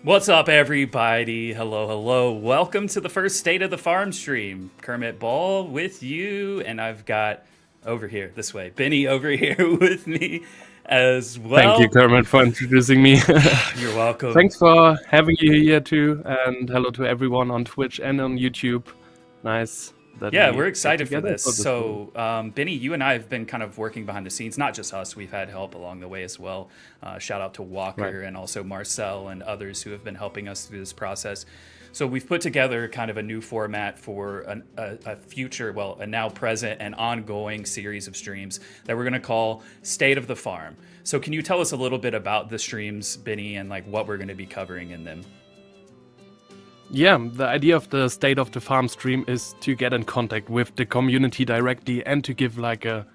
What's up, everybody? Hello, hello. Welcome to the first State of the Farm stream. Kermit Ball with you, and I've got over here, this way, Benny over here with me as Thank you, well. Kermit, for introducing me. You're welcome. Thanks for having you here too, and hello to everyone on Twitch and on YouTube. Nice that Yeah, we we're get excited for together this. for this room. So, Benny, you and I have been kind of working behind the scenes, not just us, we've had help along the way as well. Shout out to Right. Walker and also Marcel and others who have been helping us through this process. So, we've put together kind of a new format for a future, well, a now present and ongoing series of streams that we're going to call State of the Farm. So, can you tell us a little bit about the streams, Benny, and like what we're going to be covering in them? Yeah, the idea of the State of the Farm stream is to get in contact with the community directly and to give like a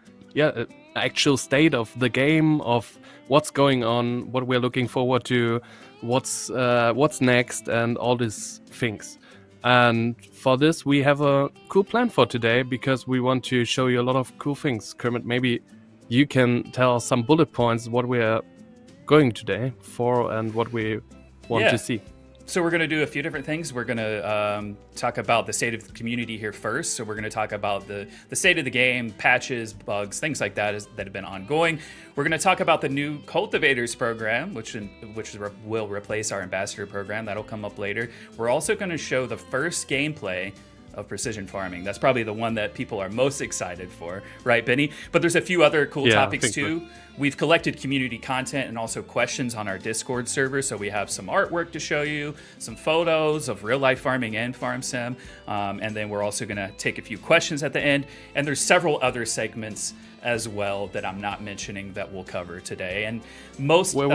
actual state of the game, of what's going on, what we're looking forward to, what's next, and all these things. And for this, we have a cool plan for today because we want to show you a lot of cool things. Kermit, maybe you can tell us some bullet points what we're going today for and what we want Yeah. to see. So we're going to do a few different things. We're going to talk about the state of the community here first. So we're going to talk about the state of the game, patches, bugs, things like that that have been ongoing. We're going to talk about the new cultivators program, which will replace our ambassador program. That'll come up later. We're also going to show the first gameplay of precision farming. That's probably the one that people are most excited for, right, Benny? But there's a few other cool Yeah, I topics think so. too. We've collected community content and also questions on our Discord server, so we have some artwork to show you, some photos of real life farming and farm sim, and then we're also going to take a few questions at the end. And there's several other segments as well that I'm not mentioning that we'll cover today. And most Wait.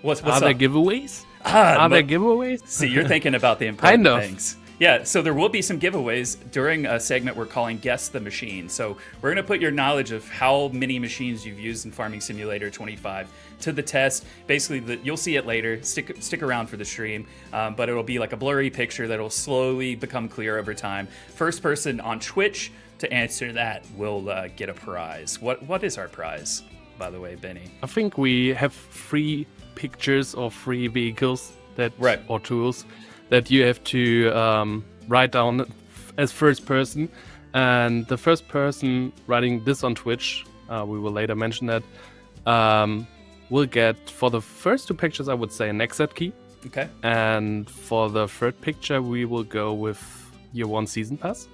What's Are there up? giveaways? Ah, Are there giveaways? See, you're thinking about the important Kind of. things. Yeah, so there will be some giveaways during a segment we're calling Guess the Machine. So we're going to put your knowledge of how many machines you've used in Farming Simulator 25 to the test. Basically, you'll see it later. Stick around for the stream, but it'll be like a blurry picture that'll slowly become clear over time. First person on Twitch to answer that will get a prize. What is our prize, by the way, Benny? I think we have free pictures or free vehicles that Right. or tools that you have to write down as first person. And the first person writing this on Twitch, we will later mention that, will get, for the first two pictures, I would say an exit key. Okay. And for the third picture, we will go with year one season pass.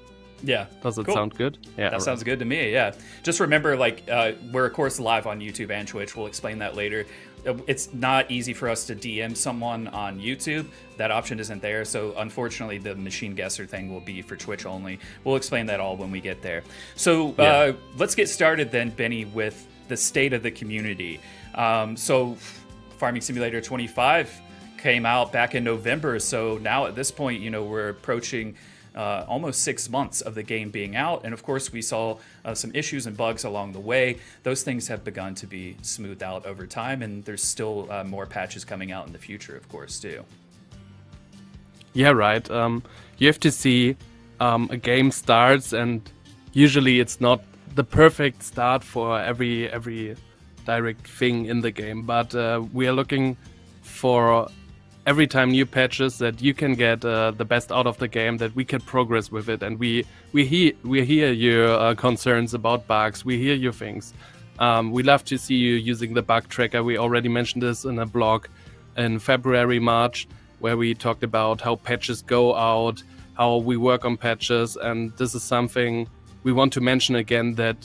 Yeah. Does it Cool. sound good? Yeah. That sounds good to me. Yeah. Just remember, we're of course live on YouTube and Twitch. We'll explain that later. It's not easy for us to DM someone on YouTube. That option isn't there. So unfortunately, the machine guesser thing will be for Twitch only. We'll explain that all when we get there. So let's get started then, Benny, with the state of the community. So Farming Simulator 25 came out back in November. So now at this point, we're approaching almost 6 months of the game being out. And of course, we saw some issues and bugs along the way. Those things have begun to be smoothed out over time, and there's still more patches coming out in the future, of course, too. Yeah, right. You have to see a game starts, and usually it's not the perfect start for every direct thing in the game. But we are looking for every time new patches that you can get the best out of the game, that we can progress with it, and we hear your concerns about bugs. We hear your things. We love to see you using the bug tracker. We already mentioned this in a blog in February, March, where we talked about how patches go out, how we work on patches, and this is something we want to mention again, that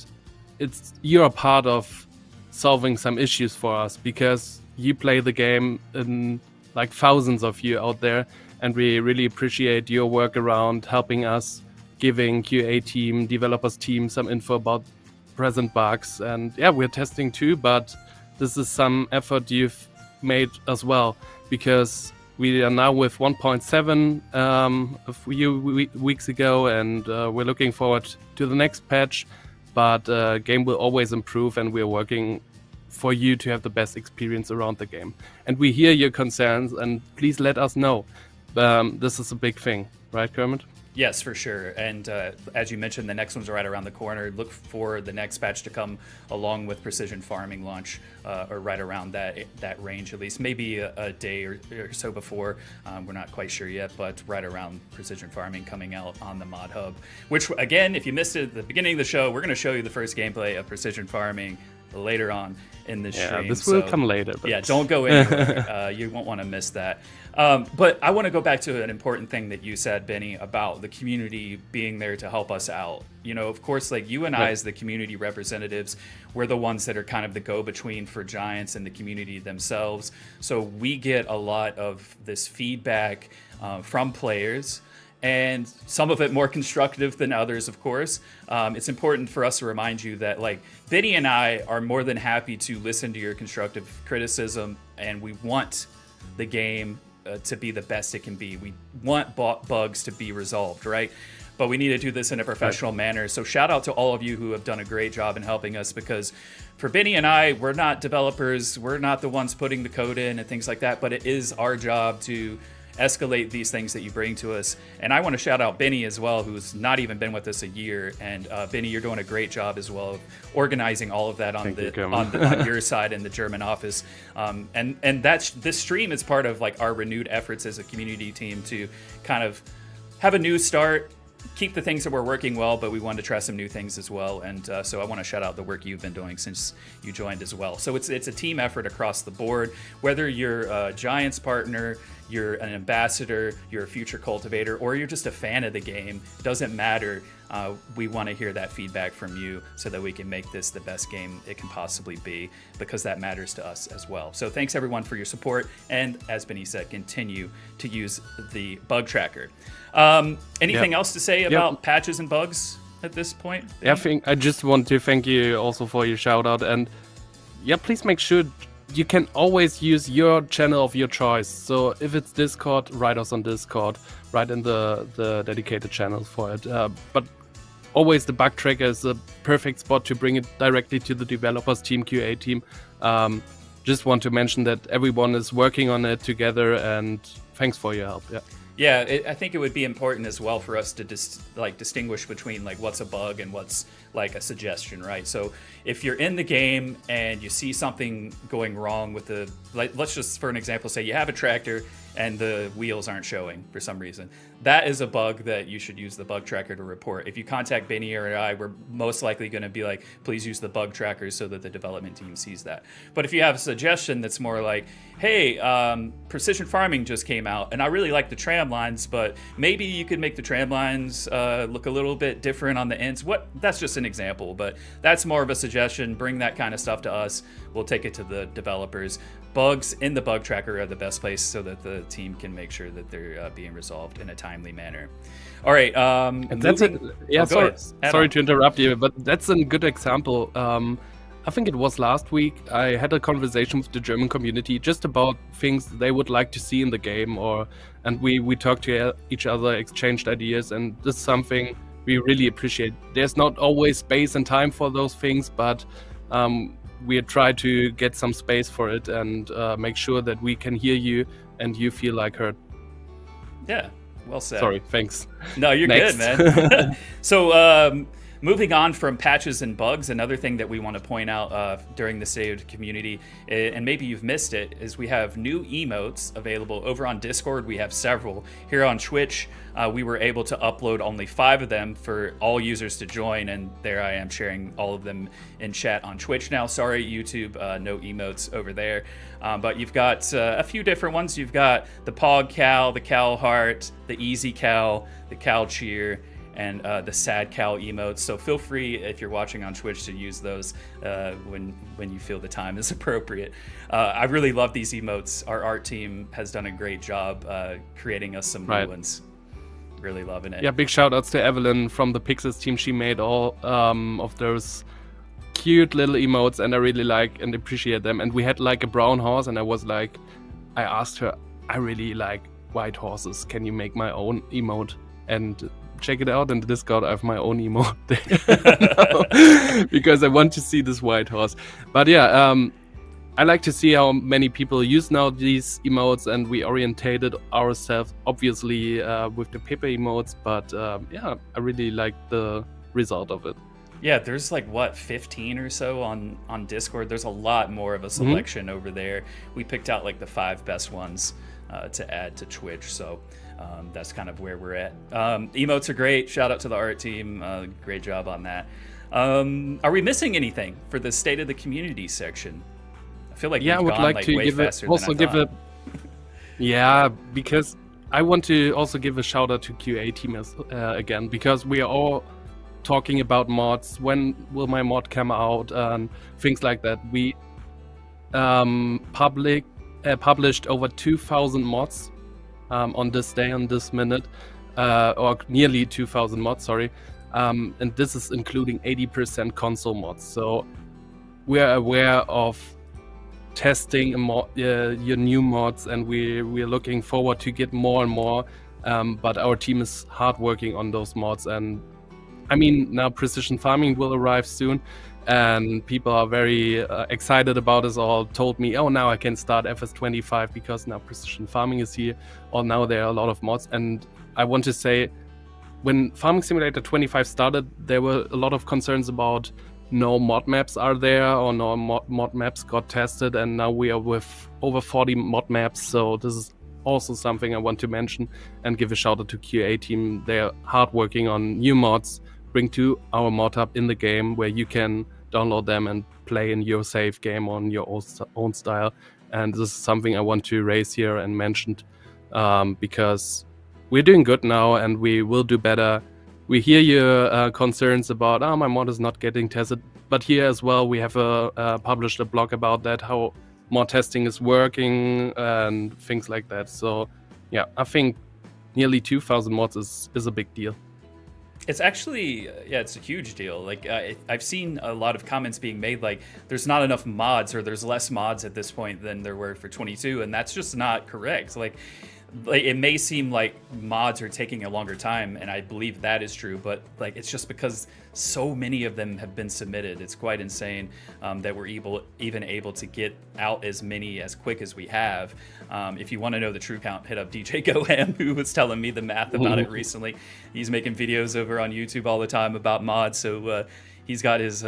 you're a part of solving some issues for us, because you play the game in like thousands of you out there, and we really appreciate your work around helping us, giving QA team, developers team some info about present bugs. And yeah, we're testing too, but this is some effort you've made as well, because we are now with 1.7 a few weeks ago, and we're looking forward to the next patch. But game will always improve, and we're working for you to have the best experience around the game. And we hear your concerns, and please let us know. This is a big thing, right, Kermit? Yes, for sure. And as you mentioned, the next one's right around the corner. Look for the next patch to come along with Precision Farming launch, or right around that range, at least maybe a day or so before. We're not quite sure yet, but right around Precision Farming coming out on the Mod Hub. Which, again, if you missed it at the beginning of the show, we're going to show you the first gameplay of Precision Farming later on in the stream. This will come later. But... Yeah, don't go anywhere. You won't want to miss that. But I want to go back to an important thing that you said, Benny, about the community being there to help us out. You know, of course, like you and I, as the community representatives, we're the ones that are kind of the go-between for Giants and the community themselves. So we get a lot of this feedback from players, and some of it more constructive than others, of course. It's important for us to remind you that, like, Benny and I are more than happy to listen to your constructive criticism, and we want the game to be the best it can be. We want bugs to be resolved, right? But we need to do this in a professional manner. So shout out to all of you who have done a great job in helping us, because for Benny and I, we're not developers. We're not the ones putting the code in and things like that, but it is our job to escalate these things that you bring to us. And I want to shout out Benny as well, who's not even been with us a year. And Benny, you're doing a great job as well of organizing all of that on on your side in the German office. And this stream is part of like our renewed efforts as a community team to kind of have a new start, keep the things that we're working well, but we wanted to try some new things as well. And so I want to shout out the work you've been doing since you joined as well. So it's a team effort across the board, whether you're a Giants partner, you're an ambassador, you're a future cultivator, or you're just a fan of the game. It doesn't matter. We want to hear that feedback from you so that we can make this the best game it can possibly be, because that matters to us as well. So thanks everyone for your support. And as Benny said, continue to use the bug tracker. Anything else to say about patches and bugs at this point? Yeah, I just want to thank you also for your shout out. And yeah, please make sure you can always use your channel of your choice. So if it's Discord, write us on Discord, write in the dedicated channel for it. But always the bug tracker is the perfect spot to bring it directly to the developers team, QA team. Just want to mention that everyone is working on it together, and thanks for your help. Yeah, I think it would be important as well for us to distinguish between like what's a bug and what's like a suggestion, right? So if you're in the game and you see something going wrong with let's just for an example say you have a tractor and the wheels aren't showing for some reason, that is a bug that you should use the bug tracker to report. If you contact Benny or I, we're most likely going to be like, please use the bug tracker so that the development team sees that. But if you have a suggestion that's more like, hey, Precision Farming just came out and I really like the tram lines, but maybe you could make the tram lines look a little bit different on the ends. That's just an example, but that's more of a suggestion. Bring that kind of stuff to us. We'll take it to the developers. Bugs in the bug tracker are the best place so that the team can make sure that they're being resolved in a timely manner. All right. And that's it. Yeah, sorry to interrupt you, but that's a good example. I think it was last week. I had a conversation with the German community just about things they would like to see in the game, and we talked to each other, exchanged ideas, and this is something we really appreciate. There's not always space and time for those things, but we try to get some space for it and make sure that we can hear you and you feel like heard. Yeah, well said. Sorry, thanks. No, you're good, man. So moving on from patches and bugs, another thing that we want to point out during the State of the Community, and maybe you've missed it, is we have new emotes available over on Discord. We have several. Here on Twitch, we were able to upload only 5 of them for all users to join, and there I am sharing all of them in chat on Twitch now. Sorry, YouTube, no emotes over there. But you've got a few different ones. You've got the Pog Cow, the Cow Heart, the Easy Cow, the Cow Cheer, and the Sad Cow emotes. So feel free, if you're watching on Twitch, to use those when you feel the time is appropriate. I really love these emotes. Our art team has done a great job creating us some new ones. Really loving it. Yeah, big shout outs to Evelyn from the Pixels team. She made all of those cute little emotes, and I really like and appreciate them. And we had like a brown horse, and I asked her, I really like white horses. Can you make my own emote? And check it out in the Discord. I have my own emote there because I want to see this white horse. But yeah, I like to see how many people use now these emotes, and we orientated ourselves obviously with the paper emotes, but yeah, I really like the result of it. Yeah, there's like what 15 or so on Discord. There's a lot more of a selection over there. We picked out like the 5 best ones to add to Twitch, so that's kind of where we're at. Emotes are great. Shout out to the art team. Great job on that. Are we missing anything for the state of the community section? I feel like Yeah, I we've would gone like like to way give faster it than also I give thought. it. Yeah, because I want to also give a shout out to QA team again, because we are all talking about mods. When will my mod come out and things like that. We published over 2,000 mods on this day, on this minute, or nearly 2,000 mods, sorry. And this is including 80% console mods. So we are aware of testing your new mods, and we're looking forward to get more and more. But our team is hard working on those mods, and I mean, now precision farming will arrive soon, and people are very excited about us. All told me, oh, now I can start FS25 because now precision farming is here, or now there are a lot of mods. And I want to say, when Farming Simulator 25 started, there were a lot of concerns about no mod maps are there, or no mod maps got tested, and now we are with over 40 mod maps. So this is also something I want to mention and give a shout out to QA team. They're hard working on new mods, bring to our mod hub in the game where you can download them and play in your safe game on your own style. And this is something I want to raise here and mention, because we're doing good now and we will do better. We hear your concerns about, my mod is not getting tested, but here as well we have published a blog about that, how mod testing is working and things like that. So yeah, I think nearly 2,000 mods is a big deal. It's actually, yeah, it's a huge deal. Like, I've seen a lot of comments being made, like, there's not enough mods, or there's less mods at this point than there were for 22, and that's just not correct. Like, it may seem like mods are taking a longer time, and I believe that is true, but like it's just because so many of them have been submitted. It's quite insane that we're even able to get out as many as quick as we have. If you want to know the true count, hit up DJ Goham, who was telling me the math about it recently. He's making videos over on YouTube all the time about mods, so he's got his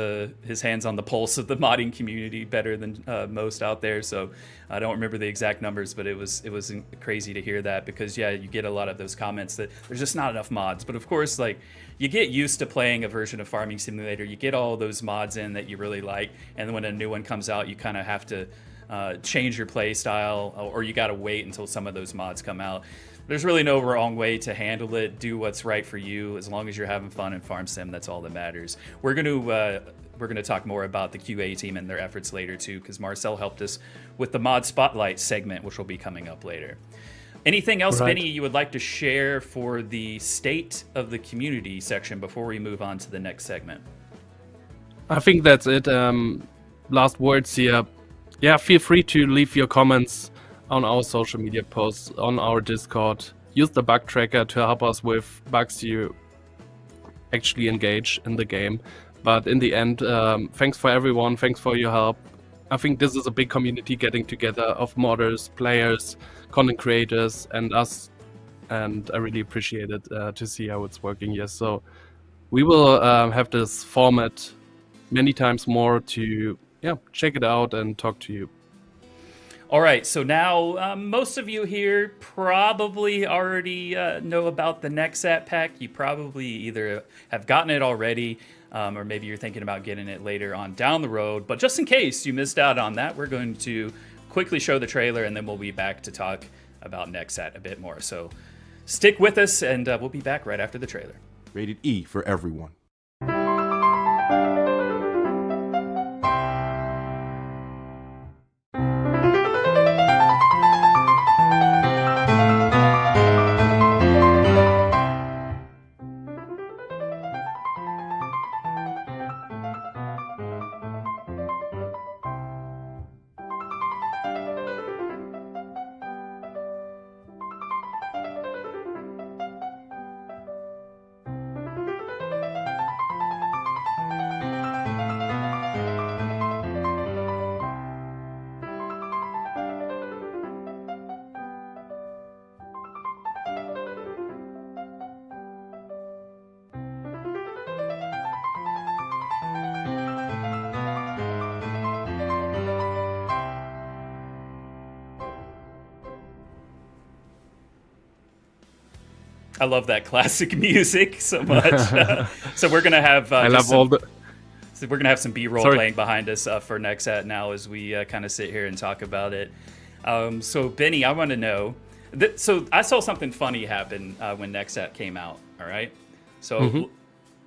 hands on the pulse of the modding community better than most out there. So I don't remember the exact numbers, but it was crazy to hear that, because yeah, you get a lot of those comments that there's just not enough mods. But of course, like, you get used to playing a version of Farming Simulator, you get all those mods in that you really like, and then when a new one comes out, you kind of have to change your play style, or you got to wait until some of those mods come out. There's really no wrong way to handle it. Do what's right for you. As long as you're having fun in Farm Sim, that's all that matters. We're going to talk more about the QA team and their efforts later too, because Marcel helped us with the Mod Spotlight segment, which will be coming up later. Anything else, Right. Benny, you would like to share for the state of the community section before we move on to the next segment? I think that's it. Last words here. Yeah, feel free to leave your comments on our social media posts, on our Discord. Use the bug tracker to help us with bugs you actually engage in the game. But in the end, thanks for everyone. Thanks for your help. I think this is a big community getting together of modders, players, content creators, and us. And I really appreciate it to see how it's working here. So we will have this format many times more to check it out and talk to you. All right, so now most of you here probably already know about the Nexat pack. You probably either have gotten it already, or maybe you're thinking about getting it later on down the road. But just in case you missed out on that, we're going to quickly show the trailer, and then we'll be back to talk about Nexat a bit more. So stick with us, and we'll be back right after the trailer. Rated E for everyone. I love that classic music so much. So we're gonna have I love all the. so we're gonna have some B-roll Sorry. playing behind us for Nexat now as we kind of sit here and talk about it. So Benny, I want to know. So I saw something funny happen when Nexat came out. All right, so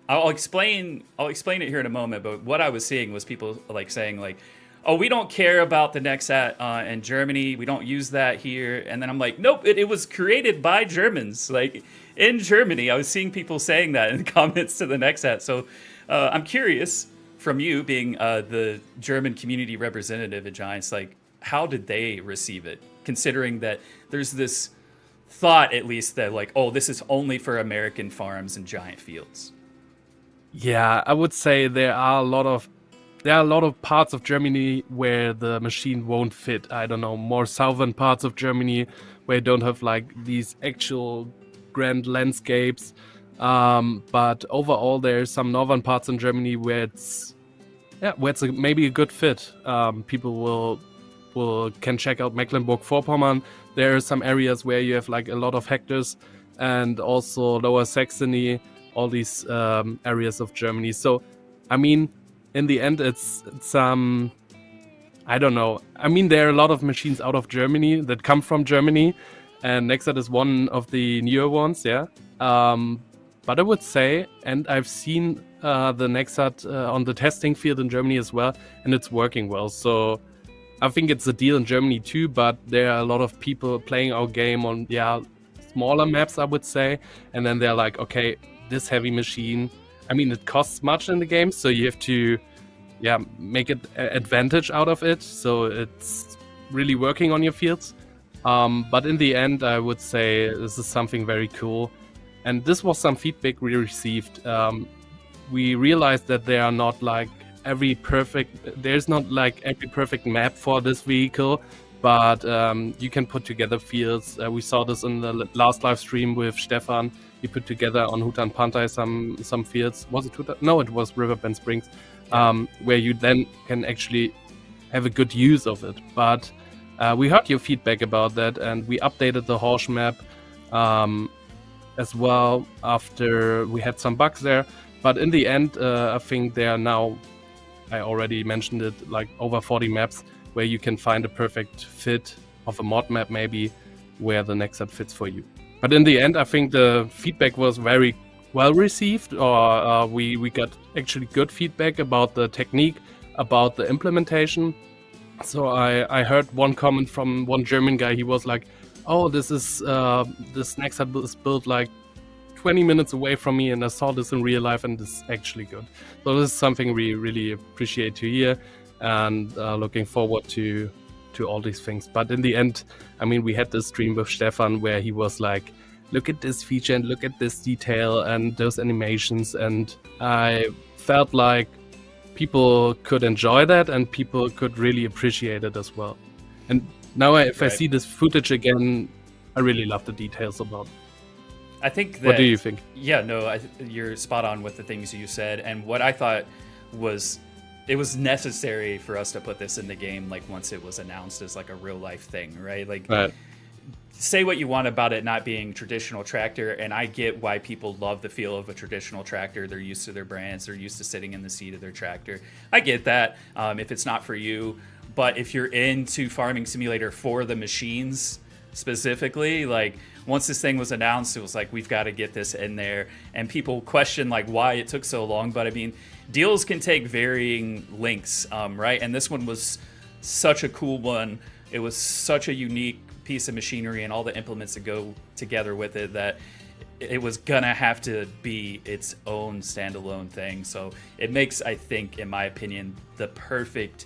I'll explain it here in a moment. But what I was seeing was people like saying like, "Oh, we don't care about the Nexat in Germany. We don't use that here." And then I'm like, "Nope, it was created by Germans, like in Germany." I was seeing people saying that in the comments to the Nexat. So I'm curious from you, being the German community representative at Giants, like how did they receive it? Considering that there's this thought, at least, that like, oh, this is only for American farms and giant fields. Yeah, I would say there are a lot of parts of Germany where the machine won't fit. I don't know, more southern parts of Germany where you don't have like these actual grand landscapes. But overall, there's some northern parts in Germany where it's maybe a good fit. People can check out Mecklenburg-Vorpommern. There are some areas where you have like a lot of hectares, and also Lower Saxony, all these areas of Germany. So, I mean, in the end, it's I don't know. I mean, there are a lot of machines out of Germany that come from Germany, and Nexat is one of the newer ones, yeah. But I would say, and I've seen the Nexat on the testing field in Germany as well, and it's working well. So I think it's a deal in Germany too, but there are a lot of people playing our game on, smaller maps, I would say. And then they're like, okay, this heavy machine, I mean, it costs much in the game, so you have to, make an advantage out of it. So it's really working on your fields. But in the end, I would say this is something very cool. And this was some feedback we received. We realized that there are not like there's not like every perfect map for this vehicle, but you can put together fields. We saw this in the last live stream with Stefan. He put together on Hutan Pantai some fields. Was it Hutan? No, it was Riverbend Springs, where you then can actually have a good use of it. But we heard your feedback about that, and we updated the Horsch map as well after we had some bugs there. But in the end, I think there are now, I already mentioned it, like over 40 maps where you can find a perfect fit of a mod map maybe where the Nexat fits for you. But in the end, I think the feedback was very well received, or we got actually good feedback about the technique, about the implementation. So I heard one comment from one German guy. He was like, "Oh, this Nexat is built like 20 minutes away from me, and I saw this in real life, and it's actually good." So this is something we really appreciate to hear, and looking forward to all these things. But in the end, I mean, we had this stream with Stefan where he was like, "Look at this feature and look at this detail and those animations," and I felt like people could enjoy that and people could really appreciate it as well. And now if I see this footage again, I really love the details about it. I think that, what do you think? Yeah, no, you're spot on with the things you said. And what I thought was, it was necessary for us to put this in the game, like once it was announced as like a real life thing, right? Like, say what you want about it not being traditional tractor, and I get why people love the feel of a traditional tractor. They're used to their brands. They're used to sitting in the seat of their tractor. I get that if it's not for you. But if you're into Farming Simulator for the machines specifically, like once this thing was announced, it was like, we've got to get this in there. And people question like why it took so long. But I mean, deals can take varying lengths, right? And this one was such a cool one. It was such a unique piece of machinery and all the implements that go together with it that it was gonna have to be its own standalone thing. So it makes, I think, in my opinion, the perfect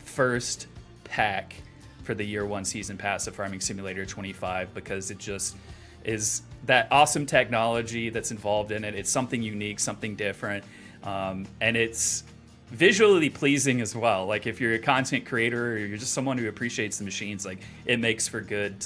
first pack for the year one season pass of Farming Simulator 25, because it just is that awesome technology that's involved in it. It's something unique, something different, and it's visually pleasing as well. Like if you're a content creator or you're just someone who appreciates the machines, like it makes for good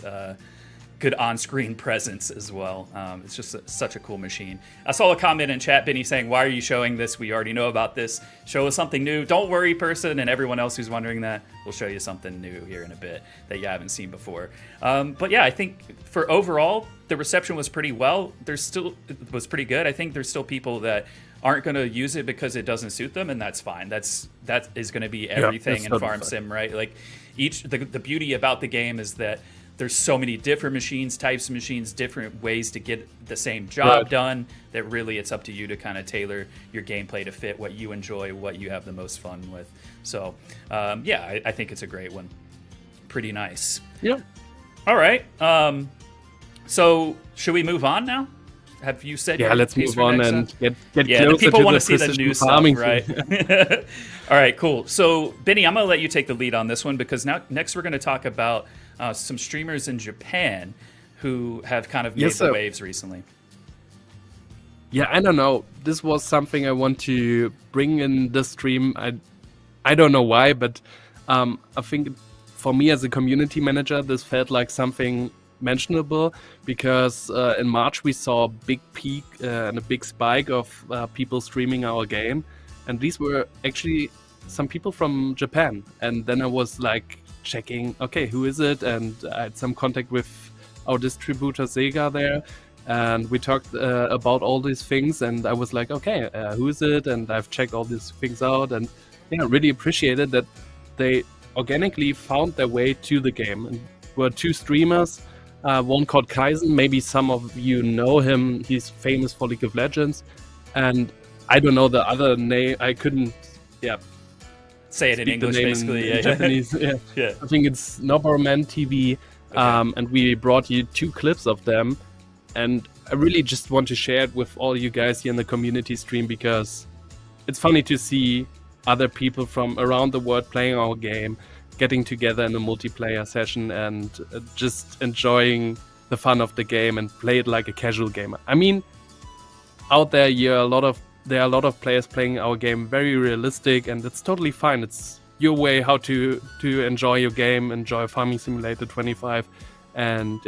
good on-screen presence as well. It's just such a cool machine. I saw a comment in chat, Benny, saying, "Why are you showing this? We already know about this. Show us something new." Don't worry, person, and everyone else who's wondering that. We'll show you something new here in a bit that you haven't seen before. But yeah, I think for overall, the reception was pretty well. It was pretty good. I think there's still people that aren't going to use it because it doesn't suit them, and that's fine. That is going to be everything in Farm Sim, right? Like the beauty about the game is that there's so many different types of machines, different ways to get the same job done, that really it's up to you to kind of tailor your gameplay to fit what you enjoy, what you have the most fun with. So, yeah, I think it's a great one. Pretty nice. Yeah. All right. So, should we move on now? Have you said your let's piece move for on next and up? get Yeah, closer the people to want the to see the precision new stuff, farming right? All right, cool. So, Benny, I'm going to let you take the lead on this one because next we're going to talk about some streamers in Japan who have kind of made the waves recently. Yeah, I don't know. This was something I want to bring in the stream. I don't know why, but I think for me as a community manager, this felt like something mentionable because in March we saw a big peak and a big spike of people streaming our game, and these were actually some people from Japan. And then I was like checking, okay, who is it? And I had some contact with our distributor Sega there, and we talked about all these things, and I was like, okay, who is it? And I've checked all these things out, and really appreciated that they organically found their way to the game. And were two streamers, one called Kaizen, maybe some of you know him, he's famous for League of Legends, and I don't know the other name, I couldn't say it in English, basically. In Japanese. Yeah. I think it's Noborman TV, and we brought you 2 clips of them, and I really just want to share it with all you guys here in the community stream because it's funny to see other people from around the world playing our game, getting together in a multiplayer session and just enjoying the fun of the game and play it like a casual gamer. I mean, out there, there are a lot of players playing our game very realistic, and it's totally fine. It's your way how to enjoy your game, enjoy Farming Simulator 25, and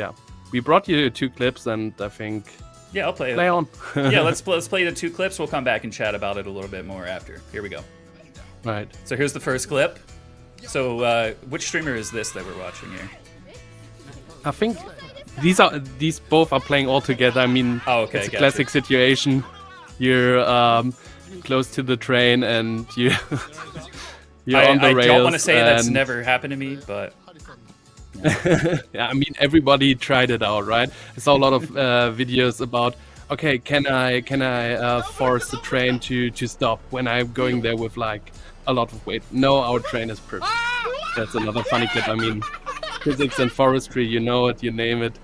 we brought you 2 clips, and I think I'll play on. Let's play the 2 clips. We'll come back and chat about it a little bit more after. Here we go. Right. So here's the first clip. So which streamer is this that we're watching here? I think these both are playing all together. I mean, it's a classic situation. You're close to the train and you're on the rails. I don't want to say that's never happened to me, but yeah, I mean, everybody tried it out, right? I saw a lot of videos about, okay, can I force the train to stop when I'm going there with like a lot of weight? No, our train is perfect. That's another funny clip. I mean, physics and forestry, you know it, you name it.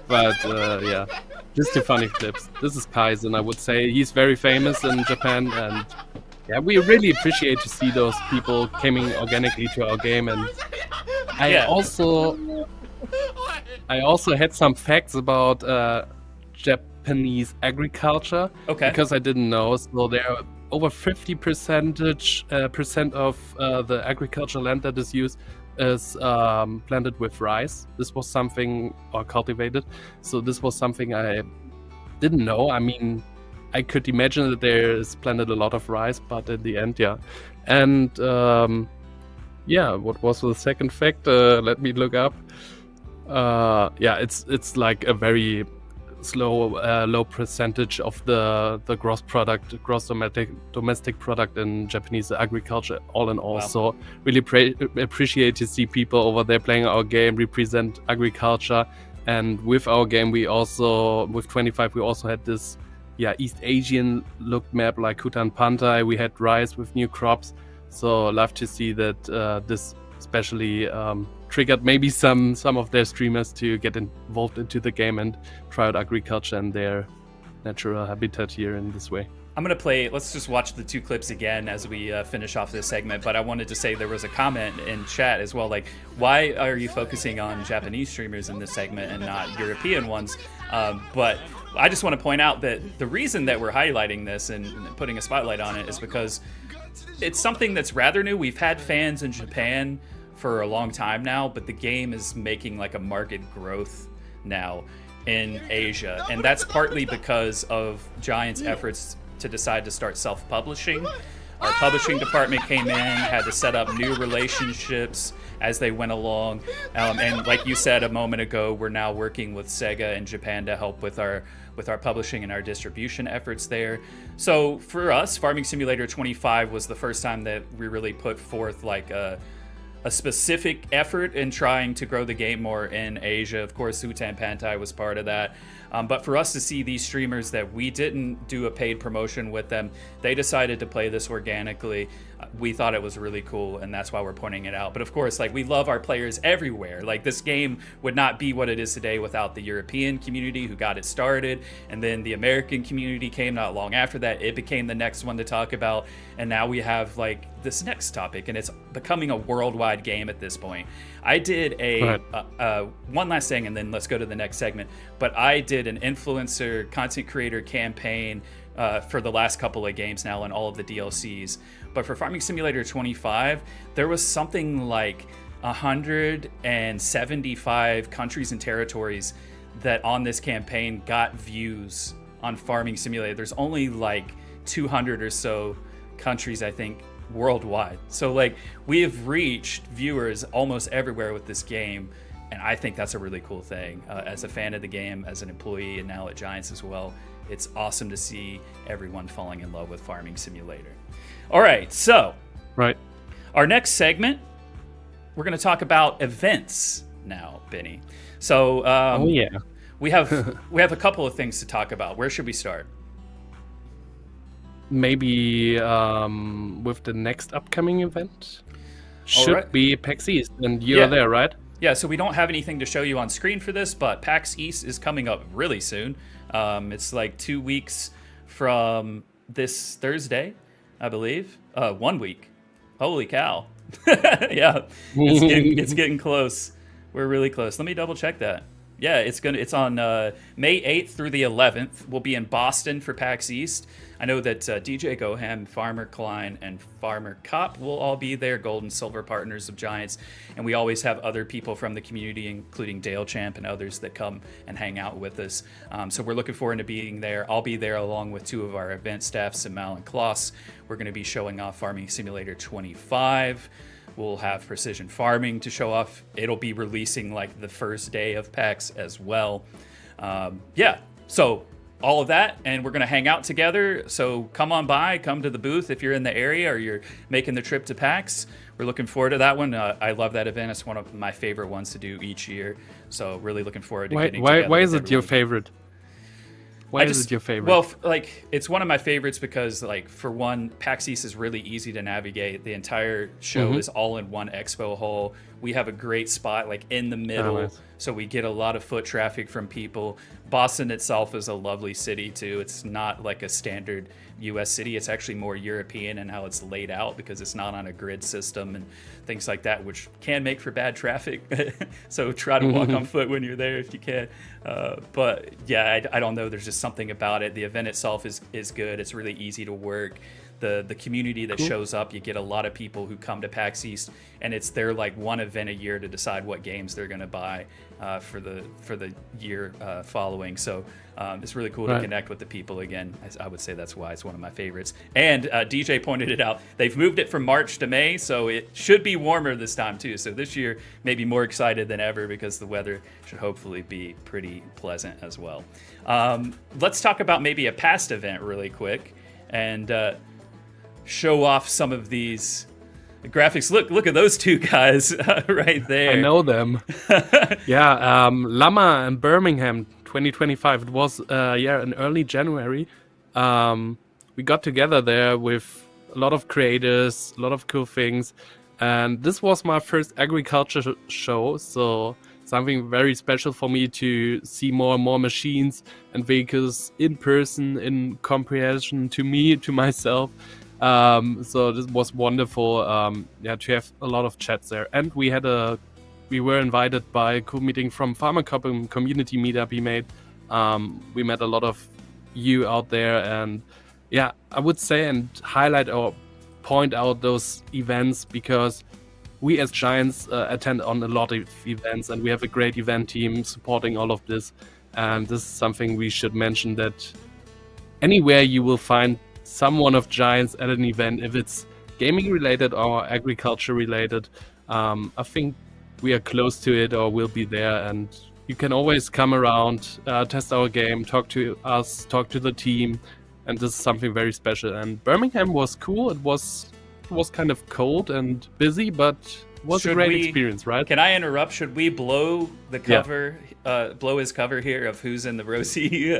But just 2 funny clips. This is Kaizen, I would say. He's very famous in Japan, and we really appreciate to see those people coming organically to our game. And I also had some facts about Japanese agriculture, because I didn't know. So there are over 50% of the agricultural land that is used is planted with rice. This was something, or cultivated. So this was something I didn't know. I mean, I could imagine that there is planted a lot of rice, but in the end, And what was the second fact? Let me look up. It's like a very low percentage of the gross domestic product in Japanese agriculture, all in all. Wow. So really appreciate to see people over there playing our game, represent agriculture. And with our game, with 25, we also had this East Asian look map like Hutan Pantai. We had rice with new crops. So love to see that this especially triggered maybe some of their streamers to get involved into the game and try out agriculture and their natural habitat here in this way. I'm going to play, let's just watch the 2 clips again as we finish off this segment, but I wanted to say there was a comment in chat as well, like, why are you focusing on Japanese streamers in this segment and not European ones? But I just want to point out that the reason that we're highlighting this and putting a spotlight on it is because it's something that's rather new. We've had fans in Japan for a long time now, but the game is making like a market growth now in Asia. And that's partly because of Giant's efforts to decide to start self-publishing. Our publishing department came in, had to set up new relationships as they went along. And like you said a moment ago, we're now working with Sega in Japan to help with our publishing and our distribution efforts there. So for us, Farming Simulator 25 was the first time that we really put forth like a specific effort in trying to grow the game more in Asia. Of course, Hutan Pantai was part of that. But for us to see these streamers that we didn't do a paid promotion with them, they decided to play this organically. We thought it was really cool, and that's why we're pointing it out. But of course, like, we love our players everywhere. Like, this game would not be what it is today without the European community who got it started, and then the American community came not long after that. It became the next one to talk about, and now we have like this next topic, and it's becoming a worldwide game at this point. I did one last thing, and then let's go to the next segment. But I did an influencer content creator campaign for the last couple of games now and all of the DLCs. But for Farming Simulator 25, there was something like 175 countries and territories that on this campaign got views on Farming Simulator. There's only like 200 or so countries, I think, worldwide. So like, we have reached viewers almost everywhere with this game, and I think that's a really cool thing. As a fan of the game, as an employee, and now at Giants as well, it's awesome to see everyone falling in love with Farming Simulator. All right, so our next segment, we're going to talk about events now, Benny. So we have a couple of things to talk about. Where should we start? Maybe with the next upcoming event. Should be PAX East, and you're there, right? Yeah, so we don't have anything to show you on screen for this, but PAX East is coming up really soon. It's like 2 weeks from this Thursday, I believe. 1 week. Holy cow. Yeah, it's getting close. We're really close. Let me double check that. Yeah, it's on May 8th through the 11th. We'll be in Boston for PAX East. I know that DJ Goham, Farmer Klein, and Farmer Kopp will all be there, gold and silver partners of Giants. And we always have other people from the community, including Dale Champ and others, that come and hang out with us. So we're looking forward to being there. I'll be there along with two of our event staff, Simal and Kloss. We're going to be showing off Farming Simulator 25. We'll have Precision Farming to show off. It'll be releasing like the first day of PAX as well. So all of that, and we're going to hang out together. So come on by, come to the booth if you're in the area or you're making the trip to PAX. We're looking forward to that one. I love that event. It's one of my favorite ones to do each year. So really looking forward to getting together. Why is it your favorite? Why is it your favorite? Well, like, it's one of my favorites because, like, for one, PAX East is really easy to navigate. The entire show is all in one expo hall. We have a great spot, like, in the middle, so we get a lot of foot traffic from people. Boston itself is a lovely city, too. It's not like a standard U.S. city. It's actually more European in how it's laid out because it's not on a grid system and things like that, which can make for bad traffic. So try to walk on foot when you're there if you can. But yeah, I don't know. There's just something about it. The event itself is good. It's really easy to work. The community that shows up, you get a lot of people who come to PAX East, and it's their like one event a year to decide what games they're going to buy for the year following. So it's really cool to connect with the people again. I would say that's why it's one of my favorites. And DJ pointed it out. They've moved it from March to May, so it should be warmer this time too. So this year, maybe more excited than ever because the weather should hopefully be pretty pleasant as well. Let's talk about maybe a past event really quick and show off some of these graphics. Look at those two guys right there. I know them. Llama and Birmingham 2025. It was in early January. We got together there with a lot of creators, a lot of cool things, and this was my first agriculture show, so something very special for me to see more and more machines and vehicles in person, in comparison to me, to myself. So this was wonderful, to have a lot of chats there. And we were invited by a cool meeting from Farmer Cup and community meetup he made. We met a lot of you out there, and I would say and highlight or point out those events because we as Giants attend on a lot of events, and we have a great event team supporting all of this. And this is something we should mention, that anywhere you will find someone of Giants at an event, if it's gaming related or agriculture related, I think we are close to it or will be there, and you can always come around, test our game, talk to us, talk to the team, and this is something very special. And Birmingham was cool. It was kind of cold and busy, but it was a great experience, right? Can I interrupt? Should we blow the cover, blow his cover here of who's in the Rosie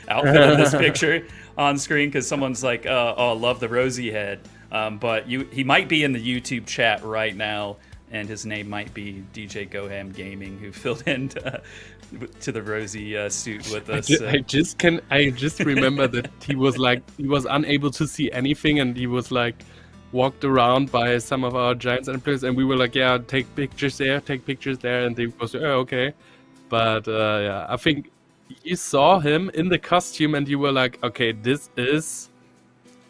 outfit in this picture on screen? Because someone's like, "Oh, love the Rosie head," but he might be in the YouTube chat right now, and his name might be DJ Goham Gaming, who filled in to the Rosie suit with us. I just remember that he was unable to see anything, and he was like walked around by some of our Giants players, and we were like, yeah, take pictures there, and they was, oh, okay. But yeah, I think you saw him in the costume, and you were like, okay, this is.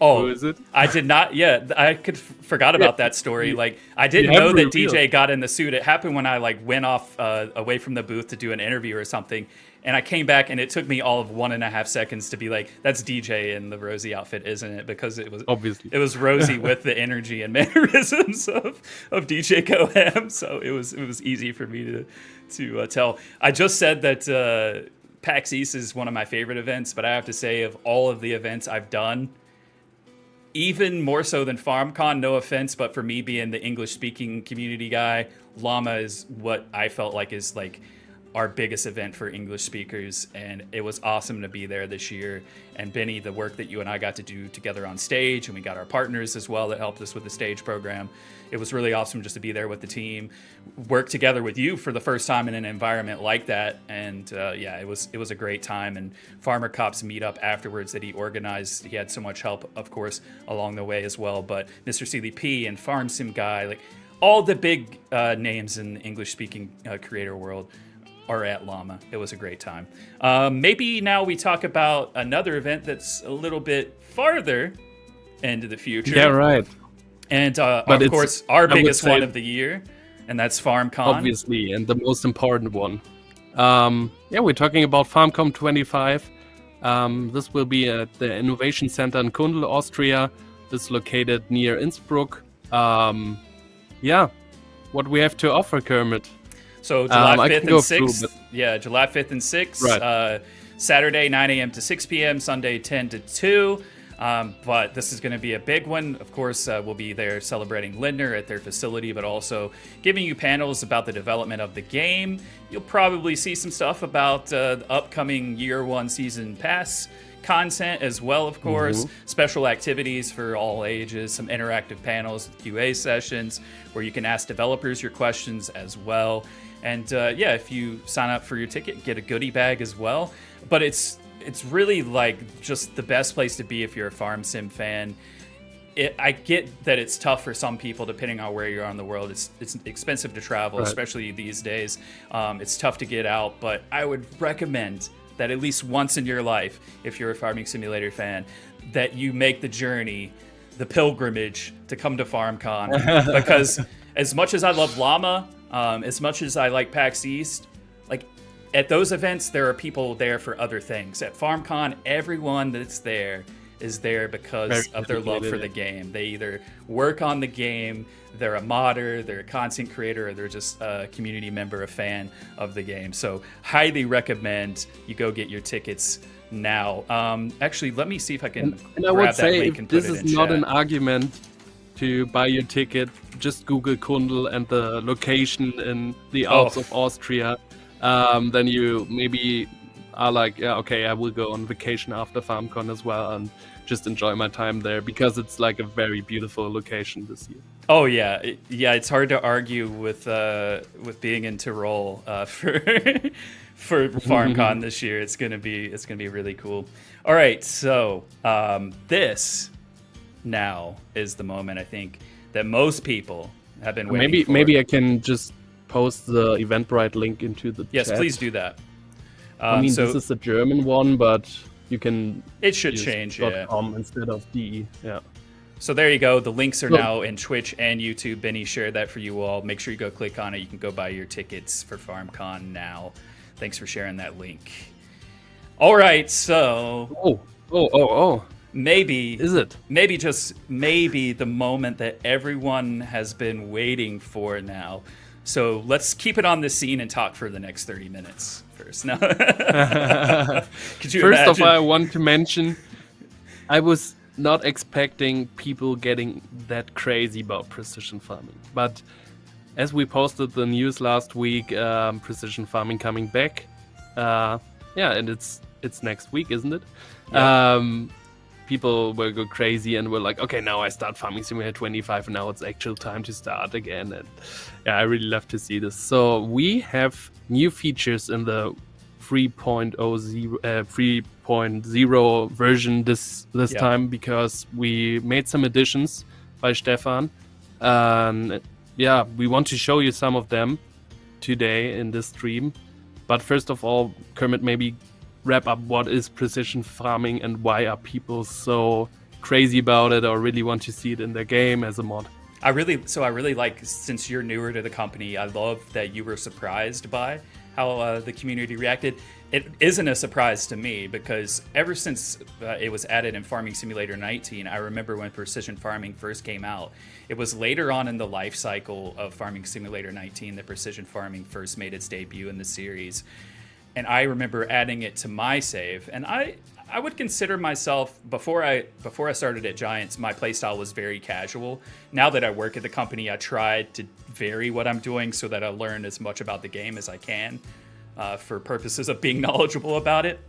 Oh, who is it? I did not. Yeah, I forgot about that story. Like, I didn't know that DJ got in the suit. It happened when I went off away from the booth to do an interview or something, and I came back, and it took me all of 1.5 seconds to be like, "That's DJ in the Rosie outfit, isn't it?" Because it was obviously Rosie with the energy and mannerisms of DJ Goham. So it was easy for me to tell. I just said that PAX East is one of my favorite events, but I have to say, of all of the events I've done, even more so than FarmCon, no offense, but for me being the English-speaking community guy, Llama is what I felt like is our biggest event for English speakers, and it was awesome to be there this year. And Benny, the work that you and I got to do together on stage, and we got our partners as well that helped us with the stage program. It was really awesome just to be there with the team, work together with you for the first time in an environment like that. And yeah, it was a great time. And Farmer Cops meetup afterwards that he organized, he had so much help, of course, along the way as well. But Mr. Seeley P and Farm Sim Guy, all the big names in the English-speaking creator world are at Llama. It was a great time. Maybe now we talk about another event that's a little bit farther into the future. Yeah, right. And of course, our biggest one of the year, and that's FarmCon. Obviously, and the most important one. Yeah, we're talking about FarmCon 25. This will be at the Innovation Center in Kundl, Austria. This is located near Innsbruck. Yeah, what we have to offer, Kermit. So July 5th and 6th. Yeah, July 5th and 6th. Right. Saturday, 9 a.m. to 6 p.m. Sunday, 10 to 2. But this is going to be a big one. Of course, we'll be there celebrating Lindner at their facility, but also giving you panels about the development of the game. You'll probably see some stuff about the upcoming Year 1 Season Pass content as well, of course. Special activities for all ages, some interactive panels, QA sessions where you can ask developers your questions as well. And yeah, if you sign up for your ticket, get a goodie bag as well. But it's really just the best place to be if you're a Farm Sim fan. I get that it's tough for some people depending on where you are in the world. It's expensive to travel, right, especially these days. It's tough to get out, but I would recommend that at least once in your life, if you're a Farming Simulator fan, that you make the journey, the pilgrimage to come to FarmCon. Because as much as I love Llama, as much as I like PAX East, at those events, there are people there for other things. At FarmCon, everyone that's there is there because of their love for the game. They either work on the game, they're a modder, they're a content creator, or they're just a community member, a fan of the game. So highly recommend you go get your tickets now. Actually, let me see if I can grab that link and put it in chat. This is not an argument to buy your ticket. Just Google Kundl and the location in the Alps of Austria. Then you maybe are like, yeah, okay, I will go on vacation after FarmCon as well and just enjoy my time there, because it's a very beautiful location this year. Oh yeah, it's hard to argue with being in Tyrol for FarmCon this year. It's gonna be really cool. All right, so this now is the moment I think that most people have been waiting for. Maybe I can just post the Eventbrite link into the chat. Yes, please do that. This is the German one, but you can. It should change, yeah. .com instead of DE. Yeah. So there you go. The links are Cool. now in Twitch and YouTube. Benny shared that for you all. Make sure you go click on it. You can go buy your tickets for FarmCon now. Thanks for sharing that link. All right, so Oh. maybe Is it? maybe just maybe the moment that everyone has been waiting for now. So let's keep it on the scene and talk for the next 30 minutes first. No. Could you First of imagine? all, I want to mention, I was not expecting people getting that crazy about precision farming. But as we posted the news last week, precision farming coming back. And it's next week, isn't it? Yeah. People will go crazy and were like, okay, now I start Farming Simulator 25 and now it's actual time to start again. And yeah, I really love to see this. So we have new features in the 3.0 version this time, because we made some additions by Stefan. We want to show you some of them today in this stream. But first of all, Kermit, maybe wrap up what is precision farming and why are people so crazy about it or really want to see it in their game as a mod. I really like, since you're newer to the company, I love that you were surprised by how the community reacted. It isn't a surprise to me, because ever since it was added in Farming Simulator 19, I remember when precision farming first came out. It was later on in the life cycle of Farming Simulator 19 that precision farming first made its debut in the series. And I remember adding it to my save, and I would consider myself, before I started at Giants, my playstyle was very casual. Now that I work at the company, I try to vary what I'm doing so that I learn as much about the game as I can, for purposes of being knowledgeable about it.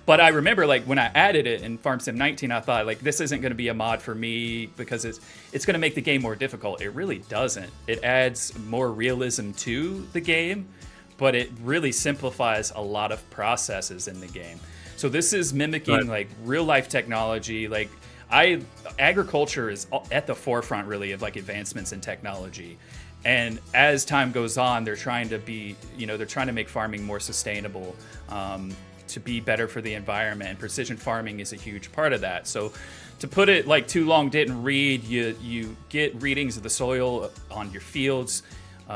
But I remember, like, when I added it in Farm Sim 19, I thought, like, this isn't going to be a mod for me because it's going to make the game more difficult. It really doesn't. It adds more realism to the game, but it really simplifies a lot of processes in the game. So this is mimicking like real life technology. Like, agriculture is at the forefront really of like advancements in technology. And as time goes on, they're trying to make farming more sustainable, to be better for the environment. And precision farming is a huge part of that. So to put it like too long didn't read, you get readings of the soil on your fields.